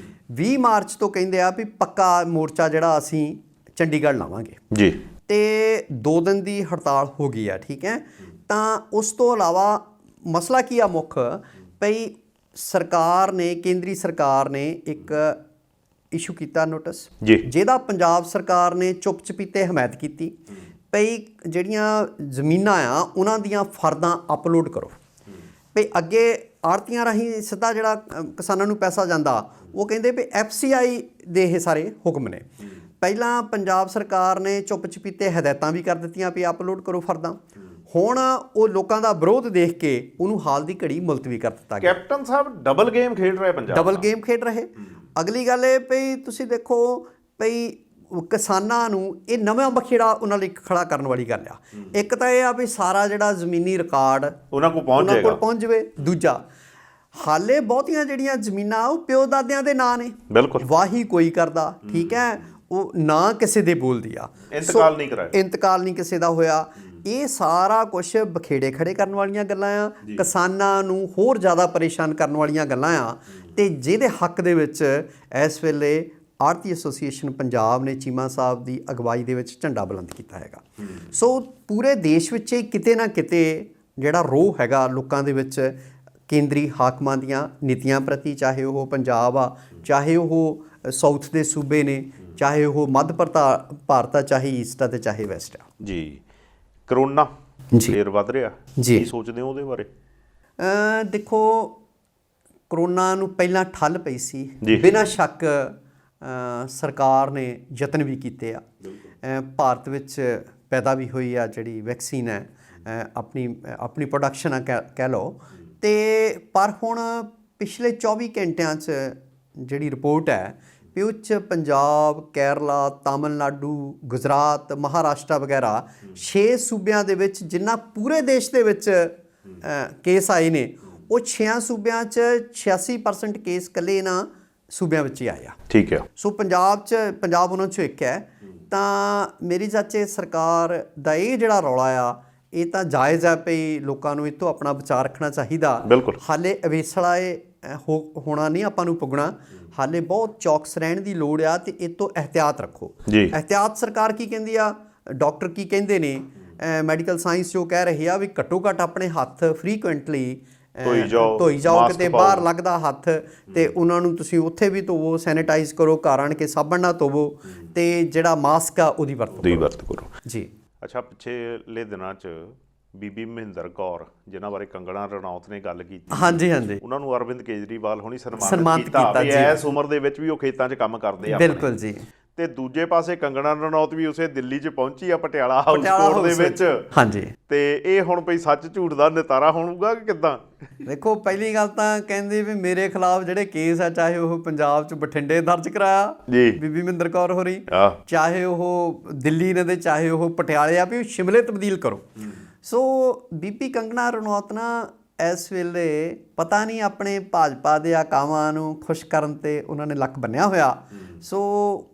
20 ਮਾਰਚ ਤੋਂ ਕਹਿੰਦੇ ਆ ਵੀ ਪੱਕਾ ਮੋਰਚਾ ਜਿਹੜਾ ਅਸੀਂ ਚੰਡੀਗੜ੍ਹ ਲਾਵਾਂਗੇ ਜੀ, ਤੇ 2 ਦਿਨ ਦੀ ਹੜਤਾਲ ਹੋ ਗਈ ਆ। ਠੀਕ ਹੈ, ਤਾਂ ਉਸ ਤੋਂ ਇਲਾਵਾ ਮਸਲਾ ਕੀ ਆ ਮੁੱਖ ਭਈ ਸਰਕਾਰ ਨੇ, ਕੇਂਦਰੀ ਸਰਕਾਰ ਨੇ ਇੱਕ ਇਸ਼ੂ ਕੀਤਾ ਨੋਟਿਸ, ਜਿਹਦਾ ਪੰਜਾਬ ਸਰਕਾਰ ਨੇ ਚੁੱਪ ਚਪੀਤੇ ਹਮਾਇਤ ਕੀਤੀ ਭਈ ਜਿਹੜੀਆਂ ਜ਼ਮੀਨਾਂ ਆ ਉਹਨਾਂ ਦੀਆਂ ਫਰਦਾਂ ਅਪਲੋਡ ਕਰੋ। ਭਈ ਅੱਗੇ ਆੜ੍ਹਤੀਆਂ ਰਾਹੀਂ ਸਿੱਧਾ ਜਿਹੜਾ ਕਿਸਾਨਾਂ ਨੂੰ ਪੈਸਾ ਜਾਂਦਾ, ਉਹ ਕਹਿੰਦੇ ਵੀ FCI ਦੇ ਇਹ ਸਾਰੇ ਹੁਕਮ ਨੇ। ਪਹਿਲਾਂ ਪੰਜਾਬ ਸਰਕਾਰ ਨੇ ਚੁੱਪ ਚਪੀਤੇ ਹਦਾਇਤਾਂ ਵੀ ਕਰ ਦਿੱਤੀਆਂ ਵੀ ਅਪਲੋਡ ਕਰੋ ਫਰਦਾਂ। ਹੁਣ ਉਹ ਲੋਕਾਂ ਦਾ ਵਿਰੋਧ ਦੇਖ ਕੇ ਉਹਨੂੰ ਹਾਲ ਦੀ ਘੜੀ ਮੁਲਤਵੀ ਕਰ ਦਿੱਤਾ ਗਿਆ। ਕੈਪਟਨ ਸਾਹਿਬ ਡਬਲ ਗੇਮ ਖੇਡ ਰਹੇ ਪੰਜਾਬ, ਡਬਲ ਗੇਮ ਖੇਡ ਰਹੇ। ਅਗਲੀ ਗੱਲ ਇਹ ਭਈ ਤੁਸੀਂ ਦੇਖੋ ਭਈ ਕਿਸਾਨਾਂ ਨੂੰ ਇਹ ਨਵਾਂ ਬਖੇੜਾ ਉਹਨਾਂ ਲਈ ਖੜਾ ਕਰਨ ਵਾਲੀ ਗੱਲ ਆ। ਇੱਕ ਤਾਂ ਇਹ ਆ ਵੀ ਸਾਰਾ ਜਿਹੜਾ ਜ਼ਮੀਨੀ ਰਿਕਾਰਡ ਉਹਨਾਂ ਕੋਲ ਪਹੁੰਚ ਜਾਵੇ। ਦੂਜਾ, ਹਾਲੇ ਬਹੁਤੀਆਂ ਜਿਹੜੀਆਂ ਜ਼ਮੀਨਾਂ ਉਹ ਪਿਓ ਦਾਦਿਆਂ ਦੇ ਨਾਂ ਨੇ, ਬਿਲਕੁਲ, ਵਾਹੀ ਕੋਈ ਕਰਦਾ, ਠੀਕ ਹੈ, ਉਹ ਨਾ ਕਿਸੇ ਦੇ ਬੋਲਦੀ ਆ, ਇੰਤਕਾਲ ਨਹੀਂ ਕਿਸੇ ਦਾ ਹੋਇਆ। ਇਹ ਸਾਰਾ ਕੁਛ ਬਖੇੜੇ ਖੜੇ ਕਰਨ ਵਾਲੀਆਂ ਗੱਲਾਂ ਆ, ਕਿਸਾਨਾਂ ਨੂੰ ਹੋਰ ਜ਼ਿਆਦਾ ਪਰੇਸ਼ਾਨ ਕਰਨ ਵਾਲੀਆਂ ਗੱਲਾਂ ਆ, ਅਤੇ ਜਿਹਦੇ ਹੱਕ ਦੇ ਵਿੱਚ ਇਸ ਵੇਲੇ ਆੜ੍ਹਤੀ ਐਸੋਸੀਏਸ਼ਨ ਪੰਜਾਬ ਨੇ ਚੀਮਾ ਸਾਹਿਬ ਦੀ ਅਗਵਾਈ ਦੇ ਵਿੱਚ ਝੰਡਾ ਬੁਲੰਦ ਕੀਤਾ ਹੈਗਾ। ਸੋ ਪੂਰੇ ਦੇਸ਼ ਵਿੱਚ ਹੀ ਕਿਤੇ ਨਾ ਕਿਤੇ ਜਿਹੜਾ ਰੋਹ ਹੈਗਾ ਲੋਕਾਂ ਦੇ ਵਿੱਚ ਕੇਂਦਰੀ ਹਾਕਮਾਂ ਦੀਆਂ ਨੀਤੀਆਂ ਪ੍ਰਤੀ, ਚਾਹੇ ਉਹ ਪੰਜਾਬ ਆ, ਚਾਹੇ ਉਹ ਸਾਊਥ ਦੇ ਸੂਬੇ ਨੇ, ਚਾਹੇ ਉਹ ਮੱਧ ਭਾਰਤ ਆ, ਚਾਹੇ ਈਸਟ ਆ ਅਤੇ ਚਾਹੇ ਵੈਸਟ ਆ। ਜੀ, ਕਰੋਨਾ ਫੇਰ ਵੱਧ ਰਿਹਾ, ਕੀ ਸੋਚਦੇ ਹੋ ਉਹਦੇ ਬਾਰੇ? ਦੇਖੋ, ਕਰੋਨਾ ਨੂੰ ਪਹਿਲਾਂ ਠੱਲ ਪਈ ਸੀ, ਬਿਨਾਂ ਸ਼ੱਕ ਸਰਕਾਰ ਨੇ ਯਤਨ ਵੀ ਕੀਤੇ ਆ। ਭਾਰਤ ਵਿੱਚ ਪੈਦਾ ਵੀ ਹੋਈ ਆ ਜਿਹੜੀ ਵੈਕਸੀਨ ਹੈ, ਆਪਣੀ ਪ੍ਰੋਡਕਸ਼ਨ ਆ ਕਹਿ ਲਓ। ਅਤੇ ਪਰ ਹੁਣ ਪਿਛਲੇ 24 ਘੰਟਿਆਂ 'ਚ ਜਿਹੜੀ ਰਿਪੋਰਟ ਹੈ ਵੀ ਉਹ 'ਚ ਪੰਜਾਬ, ਕੇਰਲਾ, ਤਾਮਿਲਨਾਡੂ, ਗੁਜਰਾਤ, ਮਹਾਰਾਸ਼ਟਰ ਵਗੈਰਾ 6 ਸੂਬਿਆਂ ਦੇ ਵਿੱਚ ਜਿੰਨਾ ਪੂਰੇ ਦੇਸ਼ ਦੇ ਵਿੱਚ ਕੇਸ ਆਏ ਨੇ, ਉਹ 6 ਸੂਬਿਆਂ 'ਚ 86% ਕੇਸ ਇਕੱਲੇ ਇਹਨਾਂ ਸੂਬਿਆਂ ਵਿੱਚ ਹੀ ਆਏ ਆ। ਠੀਕ ਹੈ। ਸੋ ਪੰਜਾਬ ਉਹਨਾਂ 'ਚੋਂ ਇੱਕ ਹੈ। ਤਾਂ ਮੇਰੀ ਚਾਚੇ ਸਰਕਾਰ ਦਾ ਇਹ ਜਿਹੜਾ ਰੌਲਾ ਆ, ਇਹ ਤਾਂ ਜਾਇਜ਼ ਹੈ ਭਈ ਲੋਕਾਂ ਨੂੰ ਇਹ ਤੋਂ ਆਪਣਾ ਬਚਾਅ ਰੱਖਣਾ ਚਾਹੀਦਾ। ਬਿਲਕੁਲ, ਹਾਲੇ ਅਵੇਸਲਾ ਹੋਣਾ ਨਹੀਂ ਆਪਾਂ ਨੂੰ ਪੁੱਗਣਾ, ਹਾਲੇ ਬਹੁਤ ਚੌਕਸ ਰਹਿਣ ਦੀ ਲੋੜ ਆ ਅਤੇ ਇਹ ਤੋਂ ਇਹਤਿਆਤ ਰੱਖੋ। ਇਹਤਿਆਤ ਸਰਕਾਰ ਕੀ ਕਹਿੰਦੀ ਆ, ਡਾਕਟਰ ਕੀ ਕਹਿੰਦੇ ਨੇ, ਮੈਡੀਕਲ ਸਾਇੰਸ ਜੋ ਕਹਿ ਰਹੇ ਆ ਵੀ ਘੱਟੋ ਘੱਟ ਆਪਣੇ ਹੱਥ ਫਰੀਕੁਐਂਟਲੀ ਧੋਈ ਜਾਓ, ਕਿਤੇ ਬਾਹਰ ਲੱਗਦਾ ਹੱਥ ਅਤੇ ਉਹਨਾਂ ਨੂੰ ਤੁਸੀਂ ਉੱਥੇ ਵੀ ਧੋਵੋ, ਸੈਨੀਟਾਈਜ਼ ਕਰੋ, ਘਰ ਆਣ ਕੇ ਸਾਬਣ ਨਾਲ ਧੋਵੋ, ਅਤੇ ਜਿਹੜਾ ਮਾਸਕ ਆ ਉਹਦੀ ਵਰਤੋਂ ਕਰੋ। ਜੀ, ਅੱਛਾ, ਪਿਛਲੇ ਦਿਨਾਂ 'ਚ ਬੀਬੀ ਮਹਿੰਦਰ ਕੌਰ, ਜਿਨ੍ਹਾਂ ਬਾਰੇ ਕੰਗਣਾ ਰਣੌਤ ਨੇ ਗੱਲ ਕੀਤੀ, ਹਾਂਜੀ, ਉਹਨਾਂ ਨੂੰ ਅਰਵਿੰਦ ਕੇਜਰੀਵਾਲ ਹੁਣੀ ਸਨਮਾਨਿਤ ਕੀਤਾ ਵੀ ਇਸ ਉਮਰ ਦੇ ਵਿੱਚ ਵੀ ਉਹ ਖੇਤਾਂ 'ਚ ਕੰਮ ਕਰਦੇ ਆ। ਬਿਲਕੁਲ ਜੀ। ਤੇ ਦੂਜੇ ਪਾਸੇ ਕੰਗਣਾ ਰਣੌਤ ਵੀ ਉਸੇ ਦਿੱਲੀ 'ਚ ਪਹੁੰਚੀ ਆ ਪਟਿਆਲਾ ਹਾਊਸ ਕੋਰਟ ਦੇ ਵਿੱਚ। ਹਾਂਜੀ। ਤੇ ਇਹ ਹੁਣ ਭਈ ਸੱਚ ਝੂਠ ਦਾ ਨਿਤਾਰਾ ਹੋਊਗਾ ਕਿ ਕਿੱਦਾਂ? ਦੇਖੋ, ਪਹਿਲੀ ਗੱਲ ਤਾਂ ਕਹਿੰਦੇ ਵੀ ਮੇਰੇ ਖਿਲਾਫ ਜਿਹੜੇ ਕੇਸ ਆ, ਚਾਹੇ ਉਹ ਪੰਜਾਬ 'ਚ ਬਠਿੰਡੇ ਦਰਜ ਕਰਾਇਆ ਜੀ ਬੀਬੀ ਮਹਿੰਦਰ ਕੌਰ ਹੋਰੀ, ਚਾਹੇ ਉਹ ਦਿੱਲੀ ਨੇ ਤੇ ਚਾਹੇ ਉਹ ਪਟਿਆਲੇ ਆ, ਵੀ ਉਹ ਸ਼ਿਮਲੇ ਤਬਦੀਲ ਕਰੋ। ਸੋ ਬੀਬੀ ਕੰਗਣਾ ਰਣੌਤ ਨਾ ਇਸ ਵੇਲੇ ਪਤਾ ਨਹੀਂ ਆਪਣੇ ਭਾਜਪਾ ਦੇ ਆਕਾਵਾਂ ਨੂੰ ਖੁਸ਼ ਕਰਨ ਤੇ ਉਹਨਾਂ ਨੇ ਲੱਕ ਬੰਨਿਆ ਹੋਇਆ। ਸੋ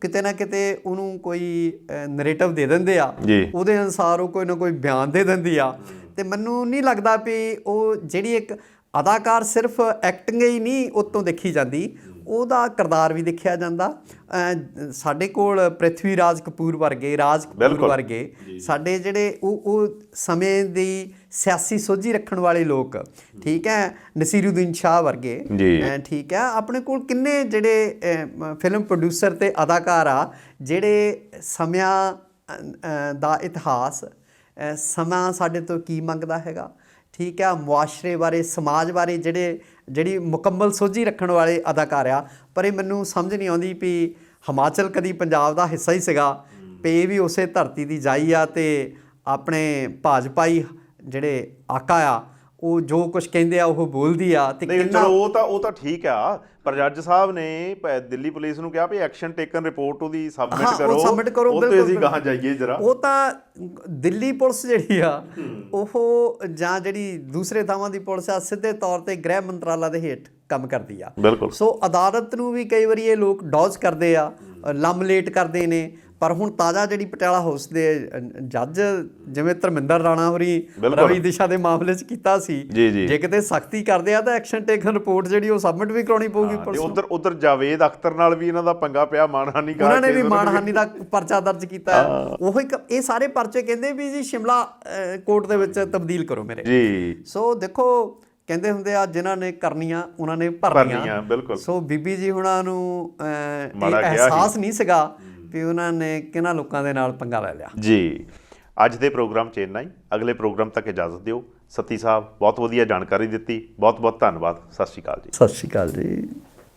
ਕਿਤੇ ਨਾ ਕਿਤੇ ਉਹਨੂੰ ਕੋਈ ਨਰੇਟਿਵ ਦੇ ਦਿੰਦੇ ਆ, ਉਹਦੇ ਅਨੁਸਾਰ ਉਹ ਕੋਈ ਨਾ ਕੋਈ ਬਿਆਨ ਦੇ ਦਿੰਦੀ ਆ। ਤੇ ਮੈਨੂੰ ਨਹੀਂ ਲੱਗਦਾ ਵੀ ਉਹ ਜਿਹੜੀ ਇੱਕ ਅਦਾਕਾਰ ਸਿਰਫ ਐਕਟਿੰਗ ਹੀ ਨਹੀਂ ਉੱਤੋਂ ਦੇਖੀ ਜਾਂਦੀ, ਉਹਦਾ ਕਿਰਦਾਰ ਵੀ ਦੇਖਿਆ ਜਾਂਦਾ। ਸਾਡੇ ਕੋਲ ਪ੍ਰਿਥਵੀ ਰਾਜ ਕਪੂਰ ਵਰਗੇ, ਰਾਜ ਕਪੂਰ ਵਰਗੇ ਸਾਡੇ ਜਿਹੜੇ ਉਹ ਸਮੇਂ ਦੀ ਸਿਆਸੀ ਸੋਝੀ ਰੱਖਣ ਵਾਲੇ ਲੋਕ, ਠੀਕ ਹੈ, ਨਸੀਰੁਦੀਨ ਸ਼ਾਹ ਵਰਗੇ, ਠੀਕ ਹੈ, ਆਪਣੇ ਕੋਲ ਕਿੰਨੇ ਜਿਹੜੇ ਫਿਲਮ ਪ੍ਰੋਡਿਊਸਰ ਤੇ ਅਦਾਕਾਰ ਆ ਜਿਹੜੇ ਸਮਿਆਂ ਦਾ ਇਤਿਹਾਸ, ਸਮਾਂ ਸਾਡੇ ਤੋਂ ਕੀ ਮੰਗਦਾ ਹੈਗਾ, ਠੀਕ ਹੈ, ਮੁਆਸ਼ਰੇ ਬਾਰੇ, ਸਮਾਜ ਬਾਰੇ ਜਿਹੜੀ ਮੁਕੰਮਲ ਸੋਝੀ ਰੱਖਣ ਵਾਲੇ ਅਦਾਕਾਰ ਆ। ਪਰ ਇਹ ਮੈਨੂੰ ਸਮਝ ਨਹੀਂ ਆਉਂਦੀ ਵੀ ਹਿਮਾਚਲ ਕਦੀ ਪੰਜਾਬ ਦਾ ਹਿੱਸਾ ਹੀ ਸੀਗਾ, ਪੇ ਵੀ ਉਸੇ ਧਰਤੀ ਦੀ ਜਾਈ ਆ, ਤੇ ਆਪਣੇ ਭਾਜਪਾਈ ਜਿਹੜੇ ਆਕਾ ਆ ਉਹ ਜੋ ਕੁਝ ਕਹਿੰਦੇ ਆ ਉਹ ਬੋਲਦੀ ਆ। ਤੇ ਚਲੋ ਉਹ ਤਾਂ ਠੀਕ ਆ, ਪਰ ਜੱਜ ਸਾਹਿਬ ਨੇ ਦਿੱਲੀ ਪੁਲਿਸ ਨੂੰ ਕਿਹਾ ਵੀ ਐਕਸ਼ਨ ਟੇਕਨ ਰਿਪੋਰਟ ਉਹਦੀ ਸਬਮਿਟ ਕਰੋ। ਉਹ ਤੇ ਅਸੀਂ ਗਾਹਾਂ ਜਾਈਏ ਜਰਾ। ਉਹ ਤਾਂ ਦਿੱਲੀ ਪੁਲਿਸ ਜਿਹੜੀ ਆ ਉਹ, ਜਾਂ ਜਿਹੜੀ ਦੂਸਰੇ ਥਾਵਾਂ ਦੀ ਪੁਲਿਸ ਆ, ਸਿੱਧੇ ਤੌਰ ਤੇ ਗ੍ਰਹਿ ਮੰਤਰਾਲਾ ਦੇ ਹੇਠ ਕੰਮ ਕਰਦੀ ਆ। ਸੋ ਅਦਾਲਤ ਨੂੰ ਵੀ ਕਈ ਵਾਰੀ ਇਹ ਲੋਕ ਡੌਜ ਕਰਦੇ ਆ, ਲੰਮ ਲੇਟ ਕਰਦੇ ਨੇ। ਪਰ ਹੁਣ ਤਾਜ਼ਾ ਜਿਹੜੀ ਪਟਿਆਲਾ ਹਾਊਸ ਦੇ ਜੱਜ ਜਿਵੇਂ ਧਰਮਿੰਦਰ ਰਾਣਾ ਹੋਰੀ ਰਵੀ ਦਿਸ਼ਾ ਦੇ ਮਾਮਲੇ 'ਚ ਕੀਤਾ ਸੀ, ਜੇ ਕਿਤੇ ਸਖਤੀ ਕਰਦੇ ਆ ਤਾਂ ਐਕਸ਼ਨ ਟੇਕਨ ਰਿਪੋਰਟ ਜਿਹੜੀ ਉਹ ਸਬਮਿਟ ਵੀ ਕਰਾਉਣੀ ਪਊਗੀ ਪੁਲਿਸ ਨੂੰ। ਉਧਰ ਜਾਵੇਦ ਅਖਤਰ ਨਾਲ ਵੀ ਇਹਨਾਂ ਦਾ ਪੰਗਾ ਪਿਆ, ਮਾਨਹਾਨੀ ਦਾ, ਉਹਨਾਂ ਨੇ ਵੀ ਮਾਨਹਾਨੀ ਦਾ ਪਰਚਾ ਦਰਜ ਕੀਤਾ। ਉਹ ਇਹ ਸਾਰੇ ਪਰਚੇ ਕਹਿੰਦੇ ਵੀ ਜੀ ਸ਼ਿਮਲਾ ਕੋਰਟ ਦੇ ਵਿੱਚ ਤਬਦੀਲ ਕਰੋ ਮੇਰੇ। ਸੋ ਦੇਖੋ, ਕਹਿੰਦੇ ਹੁੰਦੇ ਆ ਜਿਨ੍ਹਾਂ ਨੇ ਕਰਨੀਆਂ ਉਹਨਾਂ ਨੇ ਭਰਨੀਆਂ। ਸੋ ਬੀਬੀ ਜੀ ਹੁਣਾਂ ਨੂੰ ਅਹਿਸਾਸ ਨਹੀਂ ਸੀਗਾ ਵੀ ਉਹਨਾਂ ਨੇ ਕਿਹਨਾਂ ਲੋਕਾਂ ਦੇ ਨਾਲ ਪੰਗਾ ਲੈ ਲਿਆ। ਜੀ, ਅੱਜ ਦੇ ਪ੍ਰੋਗਰਾਮ 'ਚ ਇੰਨਾ ਹੀ। ਅਗਲੇ ਪ੍ਰੋਗਰਾਮ ਤੱਕ ਇਜਾਜ਼ਤ ਦਿਓ। ਸਤੀ ਸਾਹਿਬ, ਬਹੁਤ ਵਧੀਆ ਜਾਣਕਾਰੀ ਦਿੱਤੀ, ਬਹੁਤ ਬਹੁਤ ਧੰਨਵਾਦ। ਸਤਿ ਸ਼੍ਰੀ ਅਕਾਲ ਜੀ। ਸਤਿ ਸ਼੍ਰੀ ਅਕਾਲ ਜੀ।